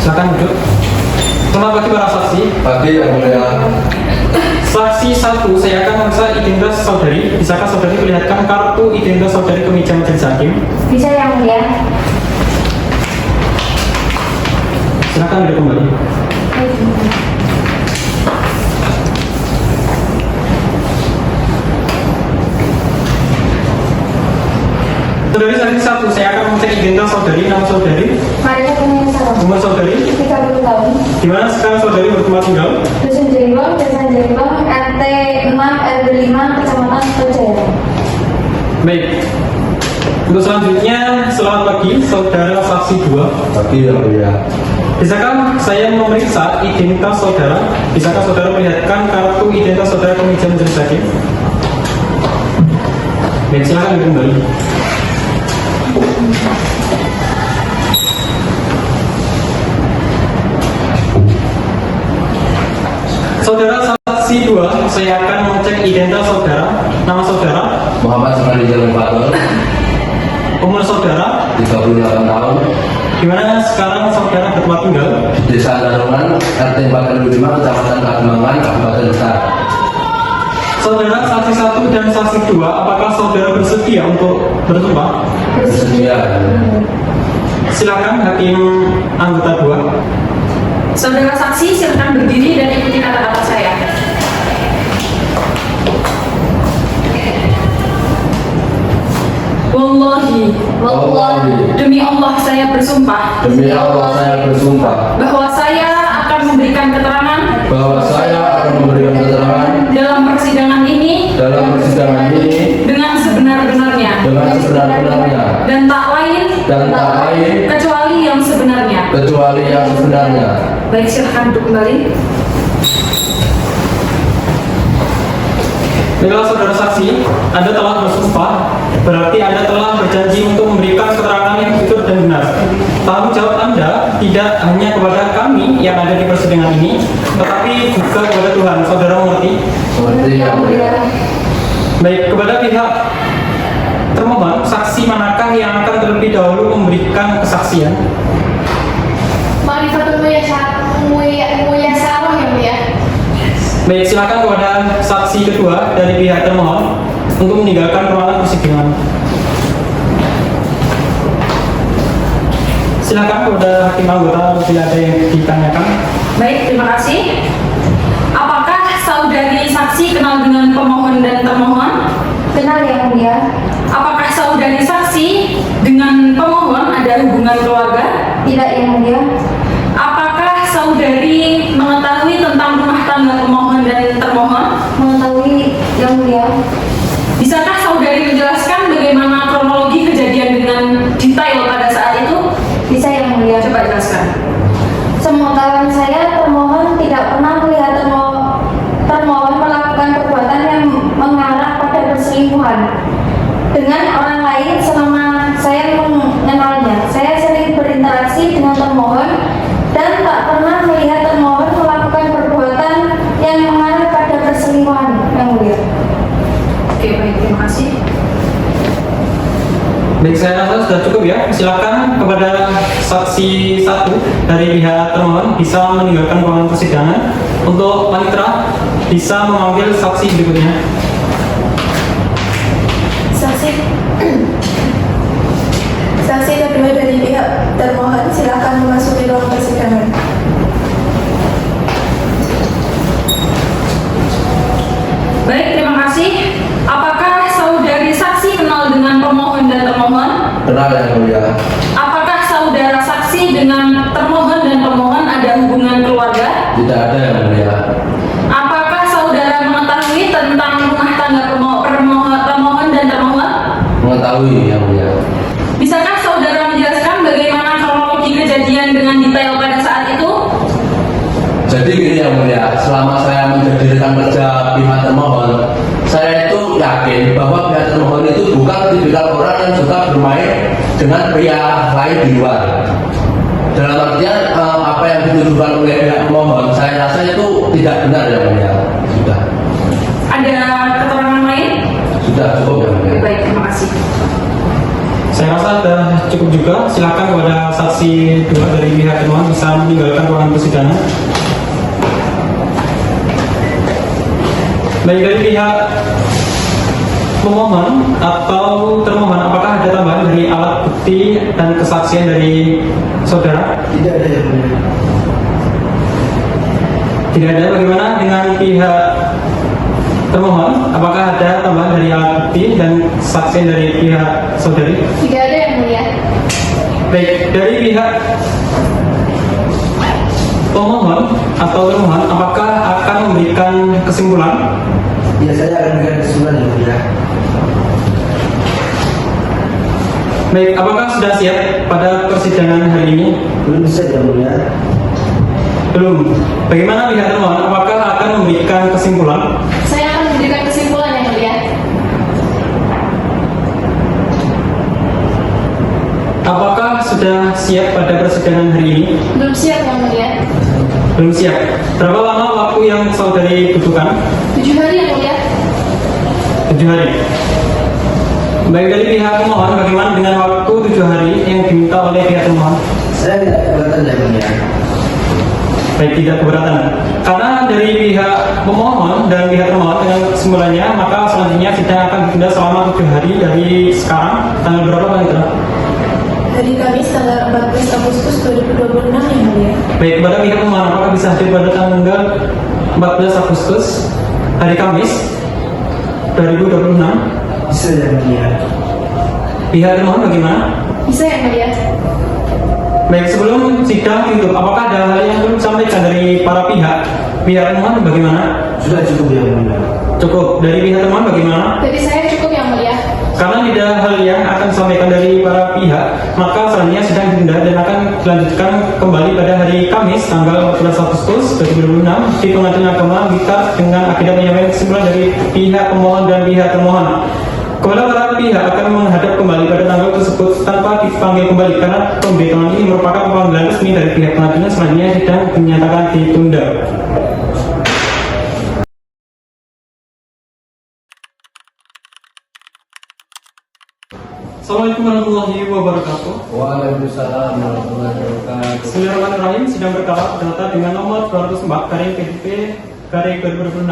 Silakan duduk. Selamat pagi para saksi. Pagi yang mulia. Saksi 1, saya akan memeriksa identitas saudari. Bisakah saudari perlihatkan kartu identitas saudari ke meja majelis hakim? Bisa yang mulia. Silakan duduk kembali. Saudari saksi 1, saya akan mengecek identitas saudari, nama saudari, Ma'rifatul Muyasarah. umur saudari, 30 tahun. di mana sekarang saudari bertempat tinggal. Dusun Jenggot, Desa Jenggot, RT 6 RW 5, Kecamatan Sutojaya. Baik. Untuk selanjutnya, selamat pagi saudara saksi 2. Pagi yang mulia. Bisakah saya memeriksa identitas saudara? Bisakah saudara melihatkan kartu identitas saudara ke meja majelis hakim? Baik, silakan kembali. Saudara saksi 2, saya akan mengecek identitas saudara, nama saudara, tahun. Umur saudara, 38 tahun. gimana sekarang saudara bertempat tinggal? Di Desa Darungan, RT 45, Kecamatan Kademangan, Kabupaten Besar. Saudara saksi 1 dan saksi 2, apakah saudara bersedia untuk bersumpah? Bersedia. Silakan hakim anggota 2. Saudara saksi silakan berdiri dan ikuti kata-kata saya. Wallahi, demi Allah saya bersumpah. Demi Allah saya bersumpah Bahwa saya akan memberikan keterangan bahwa saya akan memberikan keterangan dalam persidangan ini dalam persidangan ini dengan sebenar-benarnya dengan sebenar-benarnya dan tak lain kecuali yang sebenarnya. kecuali yang sebenarnya. Baik, silakan duduk kembali. Baiklah saudara saksi, Anda telah bersumpah, berarti Anda telah berjanji untuk memberikan keterangan yang jujur dan benar. Tanggung jawab Anda tidak hanya kepada kami yang ada di persidangan ini, tetapi juga kepada Tuhan. Saudara mengerti? Seperti yang mulia. Baik, kepada pihak termohon, saksi manakah yang akan terlebih dahulu memberikan kesaksian? Ma'rifatul Muyassarah yang mulia. Baik, silakan kepada saksi kedua dari pihak termohon untuk meninggalkan ruangan persidangan. Silakan kepada hakim anggota apabila ada yang ditanyakan. Baik, terima kasih. Apakah saudari saksi kenal dengan pemohon dan termohon? Kenal yang mulia. Apakah saudari saksi dengan pemohon ada hubungan keluarga? Tidak yang mulia. Apakah saudari mengetahui tentang rumah tangga pemohon dan termohon? Mengetahui yang mulia. Bisakah saudari menjelaskan bagaimana kronologi kejadian dengan detail pada saat itu? Bisa yang mulia. Coba jelaskan. Sepengetahuan saya, termohon tidak pernah melihat termohon melakukan perbuatan yang mengarah pada perselingkuhan dengan orang lain selama saya mengenalnya. Saya sering berinteraksi dengan termohon dan tak pernah melihat termohon melakukan perbuatan yang mengarah pada perselingkuhan yang mulia. Oke, baik, terima kasih. Baik, saya rasa sudah cukup ya. Silakan kepada saksi 1 dari pihak termohon bisa meninggalkan ruangan persidangan. Untuk panitera bisa memanggil saksi berikutnya. Saksi kedua dari pihak termohon silakan memasuki ruang persidangan. Baik, terima kasih. Apakah saudari saksi kenal dengan pemohon dan termohon? Kenal yang mulia. Apakah saudara saksi dengan termohon dan pemohon ada hubungan keluarga? Tidak ada yang mulia. Apakah saudara mengetahui tentang rumah tangga pemohon dan termohon? Mengetahui yang mulia. Bisakah saudara menjelaskan bagaimana kronologi kejadian dengan detail pada saat itu? Jadi gini yang mulia, selama saya menjadi rekan kerja pihak termohon, saya itu yakin bahwa pihak termohon itu bukan tipikal orang yang suka bermain dengan pihak lain di luar. Dalam artian apa yang dituduhkan oleh pihak pemohon, saya rasa itu tidak benar yang mulia. Sudah. Ada keterangan lain? Sudah cukup yang mulia. Baik, terima kasih. Saya rasa sudah cukup juga. Silakan kepada saksi 2 dari pihak termohon bisa meninggalkan ruangan persidangan. Baik, dari pihak pemohon atau termohon, apakah ada tambahan dari alat bukti dan kesaksian dari saudara? Tidak ada yang mulia. Tidak ada. Bagaimana dengan pihak termohon? Apakah ada tambahan dari alat bukti dan kesaksian dari pihak saudari? Tidak ada yang mulia. Baik, dari pihak pemohon atau termohon, apakah akan memberikan kesimpulan? Ya, saya akan memberikan kesimpulan yang mulia. Baik, apakah sudah siap pada persidangan hari ini? Belum bisa yang mulia. Belum. Bagaimana pihak termohon? Apakah akan memberikan kesimpulan? Saya akan memberikan kesimpulan yang mulia. Apakah sudah siap pada persidangan hari ini? Belum siap yang mulia. Belum siap. Berapa lama waktu yang saudari butuhkan? 7 hari yang mulia. 7 hari. Baik, dari pihak pemohon, bagaimana dengan waktu 7 hari yang diminta oleh pihak pemohon? Saya tidak keberatan yang mulia. Baik, tidak keberatan. Karena dari pihak pemohon dan pihak termohon dengan kesimpulannya, maka selanjutnya sidang akan ditunda selama 7 hari dari sekarang. Tanggal berapa Pak Mitra? Dari Kamis tanggal 14 Agustus 2026 yang mulia. Baik, kepada pihak pemohon, apakah bisa hadir pada tanggal 14 Agustus hari Kamis 2026? Bisa yang mulia. Pihak termohon bagaimana? Bisa yang mulia. Baik, sebelum sidang ditutup, apakah ada hal yang belum disampaikan dari para pihak? Pihak termohon bagaimana? Sudah cukup yang mulia. Cukup. Dari pihak termohon bagaimana? Dari saya cukup yang mulia. Karena tidak hal yang akan disampaikan dari para pihak, maka selanjutnya sidang ditunda dan akan dilanjutkan kembali pada hari Kamis tanggal 14 Agustus 2026 di Pengadilan Agama Blitar dengan agenda penyampaian kesimpulan dari pihak pemohon dan pihak termohon. Kepada para pihak akan menghadap kembali pada tanggal tersebut tanpa dipanggil kembali karena pemberitahuan ini merupakan panggilan resmi dari pihak pengadilan. Selanjutnya sidang dinyatakan ditunda. Assalamualaikum warahmatullahi wabarakatuh. Waalaikumsalam warahmatullahi wabarakatuh. Bismillahirrahmanirrahim. Sidang perkara berdata dengan nomor 204 garing PDP garing 2026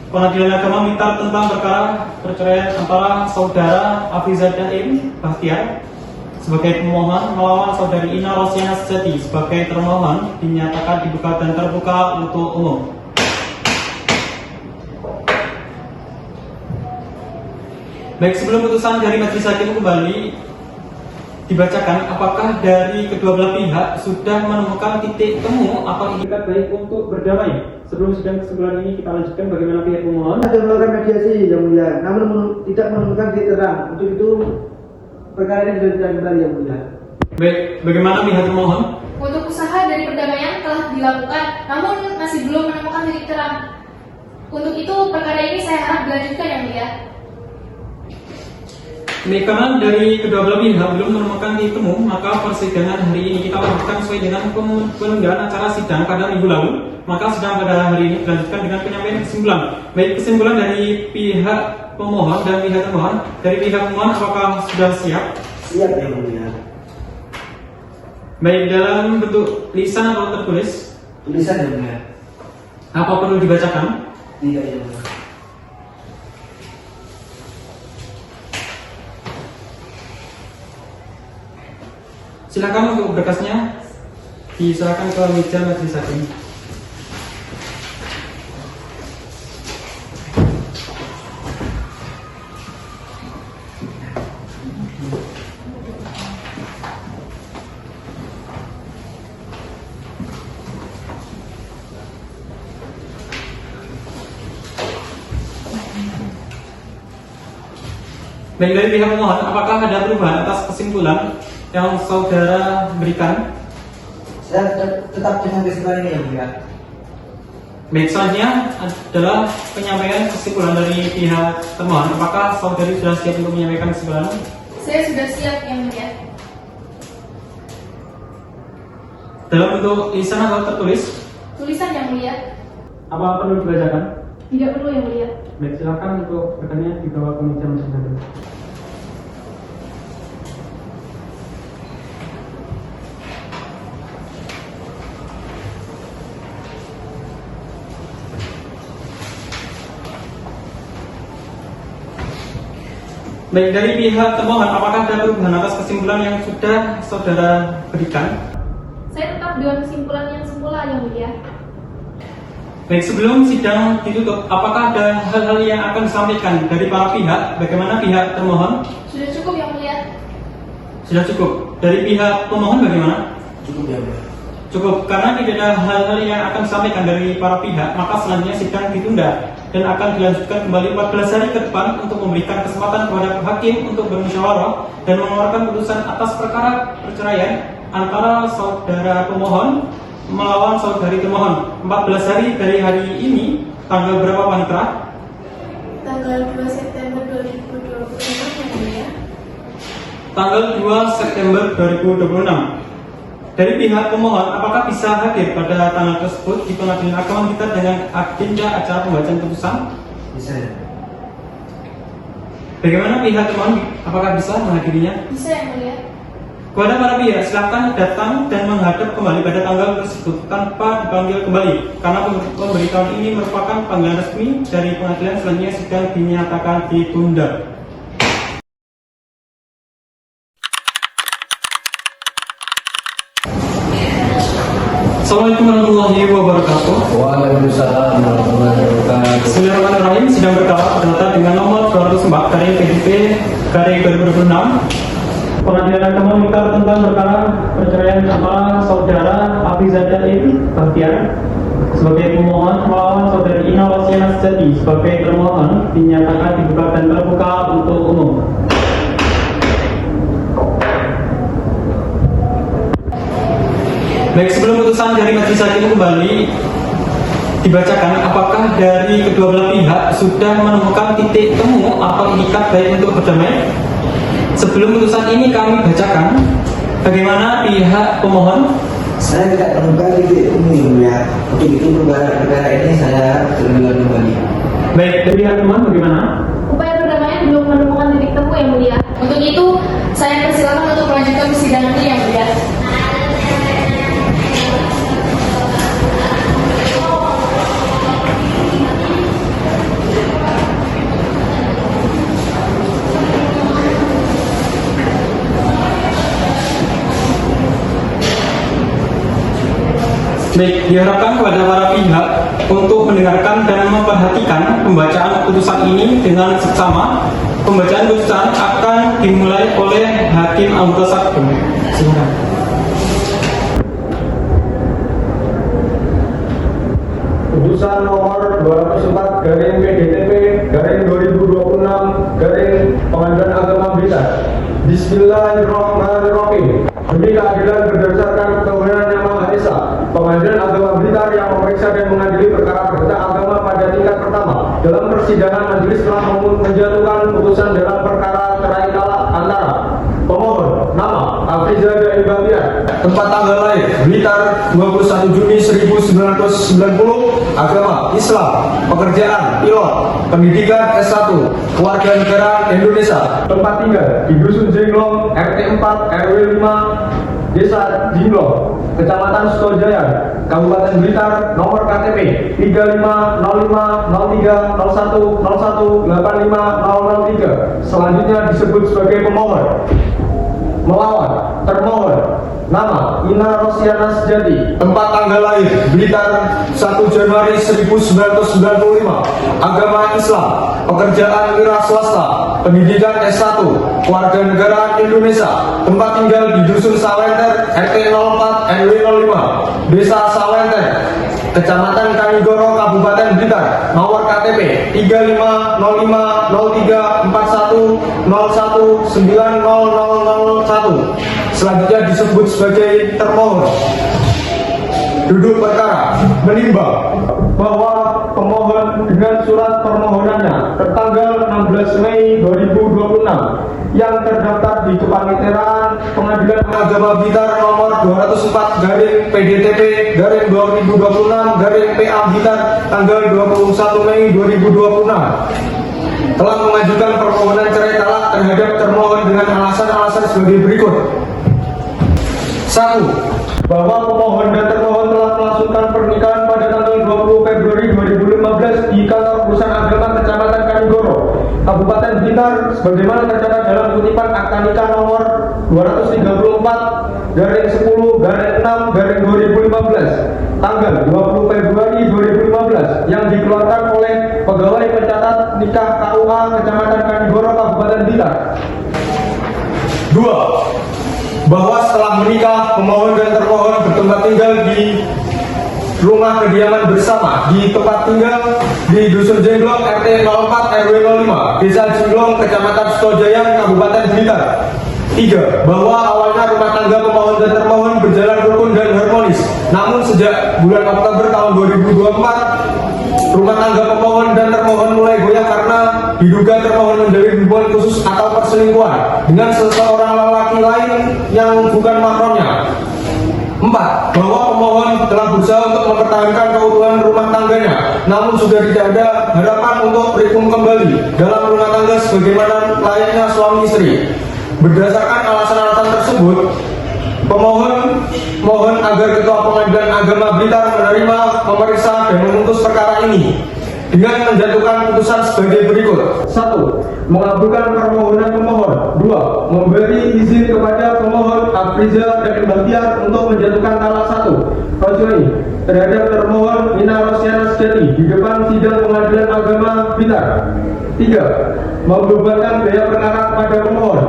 Pengadilan Agama Blitar tentang perkara perceraian antara saudara Afrizah Daim Bahtiar sebagai pemohon melawan saudari Ina Rosiana Sejati sebagai termohon dinyatakan dibuka dan terbuka untuk umum. Baik, sebelum putusan dari majelis hakim kembali dibacakan, apakah dari kedua belah pihak sudah menemukan titik temu atau itikat baik untuk berdamai? Sebelum sidang kesimpulan ini kita lanjutkan bagaimana pihak pemohon. Ada melakukan mediasi yang mulia, namun tidak menemukan titik terang. Untuk itu perkara ini sudah kembali yang mulia. Baik, bagaimana pihak pemohon? Untuk usaha dari perdamaian telah dilakukan, namun masih belum menemukan titik terang. Untuk itu perkara ini saya harap dilanjutkan yang mulia. Karena dari kedua belah pihak belum menemukan titik temu, maka persidangan hari ini kita lanjutkan sesuai dengan penundaan acara sidang pada minggu lalu. Maka sidang pada hari ini dilanjutkan dengan penyampaian kesimpulan. Baik, kesimpulan dari pihak pemohon dan pihak termohon. Dari pihak pemohon apakah sudah siap? Siap yang mulia. Baik, dalam bentuk lisan atau tertulis? Tulisan yang mulia. Apa perlu dibacakan? Tidak yang mulia. Silakan untuk berkasnya diserahkan ke meja majelis hakim. Baik, dari pihak pemohon, apakah ada perubahan atas kesimpulan yang saudara berikan? Saya tetap dengan kesimpulan ini yang mulia. Baik, selanjutnya adalah penyampaian kesimpulan dari pihak termohon. Apakah saudari sudah siap untuk menyampaikan kesimpulan? Saya sudah siap yang mulia. Dalam bentuk lisan atau tertulis? Tulisan yang mulia. Apa perlu dibacakan? Tidak perlu yang mulia. Baik, silakan untuk bertanya dibawa ke meja majelis hakim. Baik, dari pihak termohon, apakah ada perubahan atas kesimpulan yang sudah saudara berikan? Saya tetap dengan kesimpulan yang semula yang mulia. Baik, sebelum sidang ditutup, apakah ada hal-hal yang akan disampaikan dari para pihak? Bagaimana pihak termohon? Sudah cukup yang mulia. Sudah cukup. Dari pihak pemohon bagaimana? Cukup yang mulia. Cukup, karena tidak ada hal-hal yang akan disampaikan dari para pihak, maka selanjutnya sidang ditunda dan akan dilanjutkan kembali 14 hari ke depan untuk memberikan kesempatan kepada hakim untuk bermusyawarah dan mengeluarkan putusan atas perkara perceraian antara saudara pemohon melawan saudari termohon. 14 hari dari hari ini, tanggal berapa Panitra? Tanggal 2 September 2026 yang mulia. Tanggal 2 September 2026. Dari pihak pemohon, apakah bisa hadir pada tanggal tersebut di Pengadilan Agama Blitar dengan agenda acara pembacaan putusan? Bisa. Bagaimana pihak termohon? Apakah bisa menghadirinya? Bisa yang mulia. Kepada para pihak, silakan datang dan menghadap kembali pada tanggal tersebut tanpa dipanggil kembali, karena pemberitahuan ini merupakan panggilan resmi dari pengadilan, selanjutnya sidang dinyatakan ditunda. Assalamualaikum warahmatullahi wabarakatuh. Waalaikumsalam warahmatullahi wabarakatuh. Bismillahirrahmanirrahim. Sidang berkala berdata dengan nomor 204 garing PDP garing 2026. Pengadilan agama meminta tentang perkara perceraian antara saudara Afiza dan Bahtiar sebagai pemohon melawan saudari Ina Rosiana Sejati sebagai termohon dinyatakan dibuka dan terbuka untuk umum. Baik, sebelum putusan dari majelis hakim kembali dibacakan, apakah dari kedua belah pihak sudah menemukan titik temu atau ikat baik untuk berdamai? Sebelum putusan ini kami bacakan, bagaimana pihak pemohon? Saya tidak menemukan titik temu ya. Untuk itu perkara ini saya terlibat kembali. Baik, dari pihak pemohon bagaimana? Upaya perdamaian belum menemukan titik temu yang mulia. Untuk itu, saya persilakan untuk melanjutkan persidangan ini yang mulia. Baik, diharapkan kepada para pihak untuk mendengarkan dan memperhatikan pembacaan putusan ini dengan seksama. Pembacaan putusan akan dimulai oleh Hakim Anggota Sakum. Silakan. Putusan nomor 204 garing PDTP garing 2026 garing Pengadilan Agama Blitar. Bismillahirrahmanirrahim. Demi keadilan berdasarkan ketuhanan Yang Maha Esa, Pengadilan Agama Blitar yang memeriksa dan mengadili perkara perdata agama pada tingkat pertama. Dalam persidangan, majelis telah menjatuhkan putusan dalam perkara cerai talak antara pemohon nama Afiza dan Bahtiar, tempat tanggal lahir Blitar 21 Juni 1990, agama Islam, pekerjaan pilot, pendidikan S1, keluarga negara Indonesia, tempat tinggal di Dusun Jenglong, RT 4 RW 5, Desa Jinglong, Kecamatan Sutojaya, Kabupaten Blitar, nomor KTP 3505030101850003. Selanjutnya disebut sebagai pemohon melawan termohon nama Ina Rosiana Sejati, tempat tanggal lahir Blitar 1 Januari 1995, agama Islam, pekerjaan wira swasta, pendidikan S1, keluarga negara Indonesia, tempat tinggal di Dusun Sawenter, RT 04 RW 05, Desa Sawenter, Kecamatan Kanigoro, Kabupaten Blitar, nomor KTP 35050341019001. Selanjutnya disebut sebagai termohon. Duduk perkara menimbang bahwa pemohon dengan surat permohonannya tertanggal 16 Mei 2026 yang terdaftar di Kepaniteraan Pengadilan Agama Blitar nomor 204 garing PDTP garing 2026 garing PA Blitar tanggal 21 Mei 2026 telah mengajukan permohonan cerai talak terhadap termohon dengan alasan-alasan sebagai berikut. 1. Bahwa pemohon dan termohon telah melangsungkan pernikahan pada tanggal 20 Februari 2015 di kantor perusahaan agama Kecamatan Kanigoro, Kabupaten Blitar, sebagaimana tercatat dalam kutipan akta nikah nomor 234 garing 10 garing 6 garing 2015 tanggal 20 Februari 2015 yang dikeluarkan oleh pegawai pencatat nikah KUA Kecamatan Kanigoro, Kabupaten Blitar. 2. Bahwa setelah menikah, pemohon dan termohon bertempat tinggal di rumah kediaman bersama di tempat tinggal di Dusun Jenglong, RT 04 RW 05, Desa Jenglong, Kecamatan Sutojaya, Kabupaten Blitar. 3. Bahwa awalnya rumah tangga pemohon dan termohon berjalan rukun dan harmonis. Namun sejak bulan Oktober tahun 2024, rumah tangga pemohon dan termohon mulai goyah karena diduga termohon menjalin hubungan khusus atau perselingkuhan dengan seseorang lelaki lain yang bukan mahramnya. 4. 4. Bahwa pemohon telah berusaha untuk mempertahankan keutuhan rumah tangganya, namun sudah tidak ada harapan untuk rukun kembali dalam rumah tangga sebagaimana layaknya suami istri. Berdasarkan alasan-alasan tersebut, pemohon mohon agar Ketua Pengadilan Agama Blitar menerima, memeriksa, dan memutus perkara ini dengan menjatuhkan putusan sebagai berikut. 1. Mengabulkan permohonan pemohon. 2. Memberi izin kepada pemohon Afriza dan Bahtiar untuk menjatuhkan talak 1 kecuali terhadap termohon Ina Rosiana Sejati di depan sidang Pengadilan Agama Blitar. 3. Membebankan biaya perkara kepada pemohon,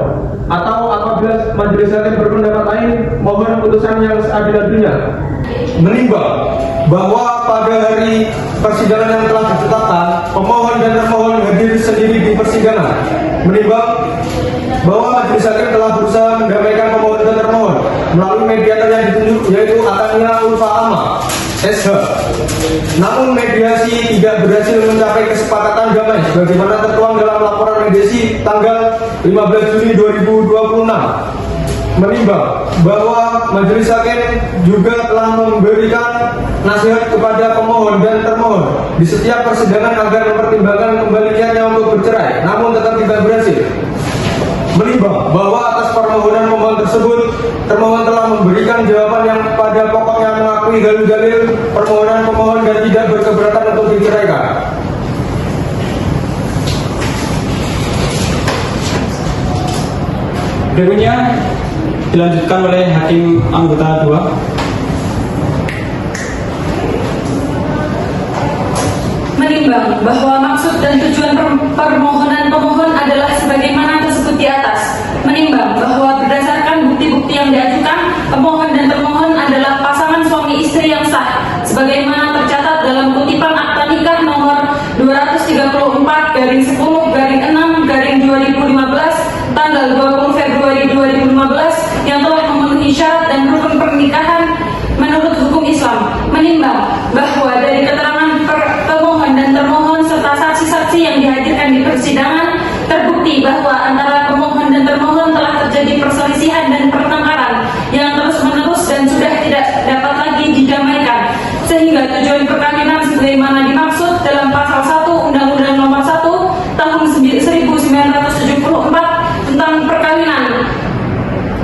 atau apabila majelis hakim berpendapat lain, mohon putusan yang seadil-adilnya. Menimbang bahwa pada hari persidangan yang telah ditetapkan, pemohon dan termohon hadir sendiri di persidangan. Menimbang bahwa majelis hakim telah berusaha mendamaikan pemohon dan termohon melalui mediator yang ditunjuk, yaitu Atania Ulfa Ama SH. Namun mediasi tidak berhasil mencapai kesepakatan damai sebagaimana tertuang dalam laporan mediasi tanggal 15 Juni 2026. Menimbang bahwa majelis hakim juga telah memberikan nasihat kepada pemohon dan termohon di setiap persidangan agar mempertimbangkan kembali niatnya untuk bercerai, namun tetap tidak berhasil. Menimbang bahwa atas permohonan pemohon tersebut, termohon telah memberikan jawaban yang pada pokoknya mengakui dalil-dalil permohonan pemohon dan tidak berkeberatan untuk diceraikan. Berikutnya dilanjutkan oleh Hakim Anggota 2. Menimbang bahwa maksud dan tujuan permohonan pemohon adalah sebagaimana tersebut di atas. Menimbang bahwa berdasarkan bukti-bukti yang diajukan, pemohon dan termohon adalah pasangan suami istri yang sah sebagaimana tercatat dalam kutipan akta nikah nomor 230/10/6/2015 tanggal 20 Februari 2015 yang telah memenuhi syarat dan rukun pernikahan menurut hukum Islam. Menimbang bahwa dari keterangan pemohon dan termohon serta saksi-saksi yang dihadirkan di persidangan, terbukti bahwa antara pemohon dan termohon telah terjadi perselisihan dan pertengkaran yang terus-menerus dan sudah tidak dapat lagi didamaikan, sehingga tujuan perkawinan sebagaimana dimaksud dalam pasal 1 Undang-Undang Nomor 1 Tahun 1974 tentang perkawinan,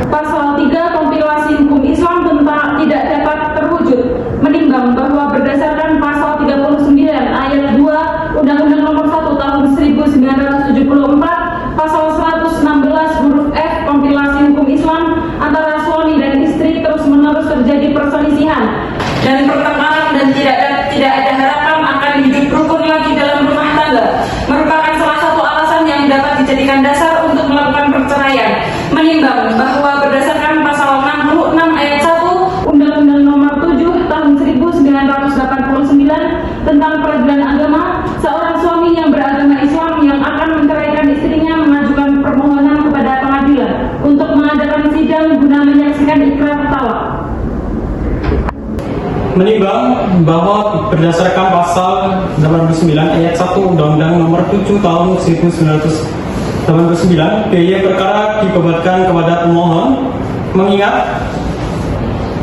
pasal 3 kompilasi hukum Islam tentang tidak dapat terwujud. Menimbang bahwa berdasarkan pasal 39 ayat 2 Undang-Undang Nomor 1 Tahun 1974, pasal 116 huruf F kompilasi hukum Islam, antara suami dan istri terus-menerus terjadi perselisihan dan pertengkaran dan tidak ada harapan akan hidup rukun lagi dalam rumah tangga, merupakan salah satu alasan yang dapat dijadikan dasar untuk melakukan perceraian. Menimbang bahwa berdasarkan pasal 66 ayat 1 Undang-Undang Nomor 7 Tahun 1989 tentang peradilan agama, seorang suami yang beragama Islam yang akan menceraikan istrinya mengajukan permohonan kepada pengadilan untuk mengadakan sidang guna menyaksikan ikrar talak. Menimbang bahwa berdasarkan pasal 89 ayat 1 Undang-Undang Nomor 7 Tahun 1989, biaya perkara dibebankan kepada pemohon, mengingat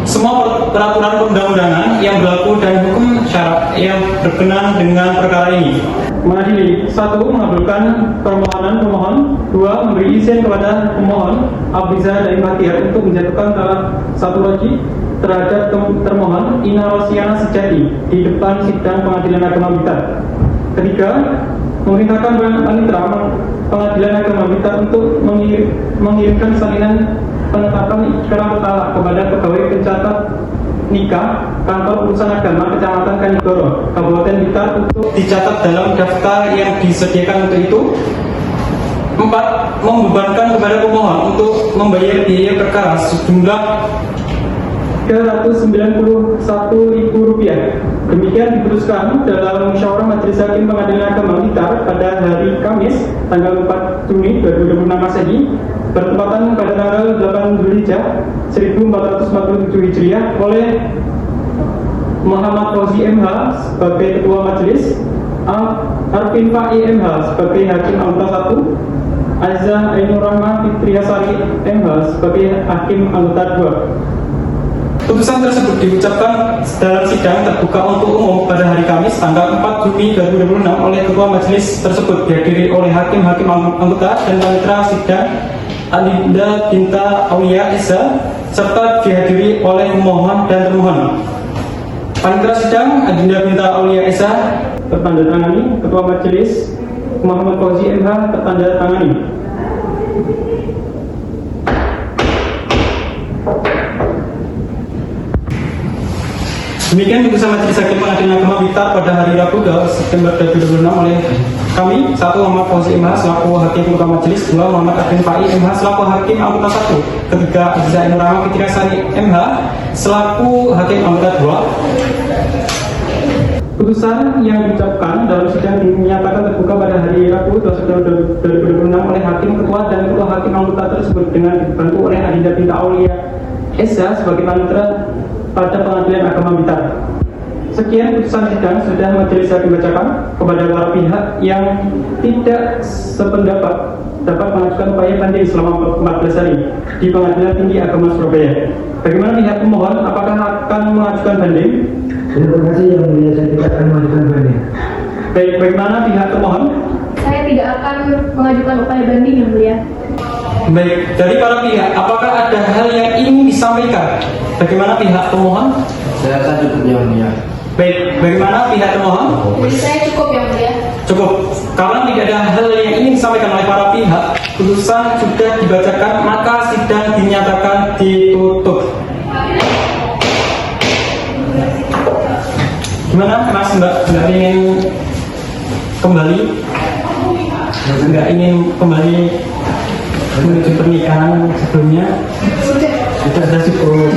semua peraturan perundang-undangan yang berlaku dan hukum syarat yang berkenaan dengan perkara ini. Mengadili: 1. Mengabulkan permohonan pemohon. 2. Memberi izin kepada pemohon Afriza dan Bahtiar untuk menjatuhkan talak 1 lagi terhadap termohon Ina Rosiana Sejati di depan sidang Pengadilan Agama Blitar. 3. Memerintahkan panitera Pengadilan Agama Blitar untuk mengirimkan salinan penetapan ikrar talak kepada pegawai pencatat nikah Kantor Urusan Agama Kecamatan Kanigoro, Kabupaten Blitar untuk dicatat dalam daftar yang disediakan untuk itu. 4. Membebankan kepada pemohon untuk membayar biaya perkara sejumlah Rp391.000. Demikian diputuskan dalam musyawarah Majelis Hakim Pengadilan Agama Blitar pada hari Kamis tanggal 4 Juni 2026 Masehi bertepatan pada tanggal 8 Dzulhijjah 1447 Hijriah oleh Muhammad Rozi MH sebagai Ketua Majelis, Arvin Fai MH sebagai Hakim Anggota 1, Azza Ainur Rahma Fitriasari MH sebagai Hakim Anggota 2. Putusan tersebut diucapkan dalam sidang terbuka untuk umum pada hari Kamis tanggal 4 Juni 2026 oleh Ketua Majelis tersebut dihadiri oleh hakim-hakim anggota dan panitera sidang Adinda Binta Aulia Esa serta dihadiri oleh pemohon dan termohon. Panitera sidang Adinda Binta Aulia Esa tertandatangani, Ketua Majelis Muhammad Fauzi MH tertandatangani. Demikian putusan Majelis Hakim Pengadilan Agama Blitar pada hari Rabu 2 September 2026 oleh kami, 1. Muhammad Fauzi MH selaku Hakim Ketua Majelis, 2. Muhammad Adin Fai MH selaku Hakim Anggota 1, ketiga Aziza Nurama Fitriasari MH selaku Hakim Anggota 2. Putusan yang diucapkan dalam sidang dinyatakan terbuka pada hari Rabu 2 September 2026 oleh Hakim Ketua dan Ketua Hakim Anggota tersebut dengan dibantu oleh Adinda Binta Aulia Esa sebagai panitera pada Pengadilan Agama Blitar. Sekian putusan sidang sudah majelis hakim bacakan. Kepada para pihak yang tidak sependapat dapat mengajukan upaya banding selama 14 hari di Pengadilan Tinggi Agama Surabaya. Bagaimana pihak pemohon? Apakah akan mengajukan banding? Terima kasih yang mulia, saya tidak akan mengajukan banding. Baik, bagaimana pihak pemohon? Saya tidak akan mengajukan upaya banding yang mulia. Baik, dari para pihak, apakah ada hal yang ingin disampaikan? Bagaimana pihak pemohon? Saya rasa cukup yang mulia. Baik, bagaimana pihak pemohon? Jadi saya cukup yang mulia. Cukup. Karena tidak ada hal yang ingin disampaikan oleh para pihak, putusan sudah dibacakan, maka sidang dinyatakan ditutup. Gimana Mas, Mbak ingin kembali? Nggak ingin kembali menuju pernikahan sebelumnya? Sudah cukup.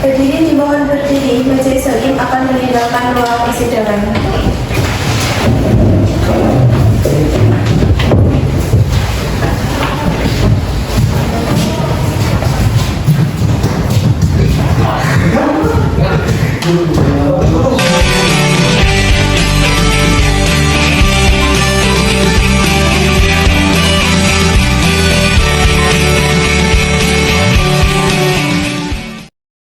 Berdiri dimohon berdiri, majelis hakim akan meninggalkan ruang persidangan.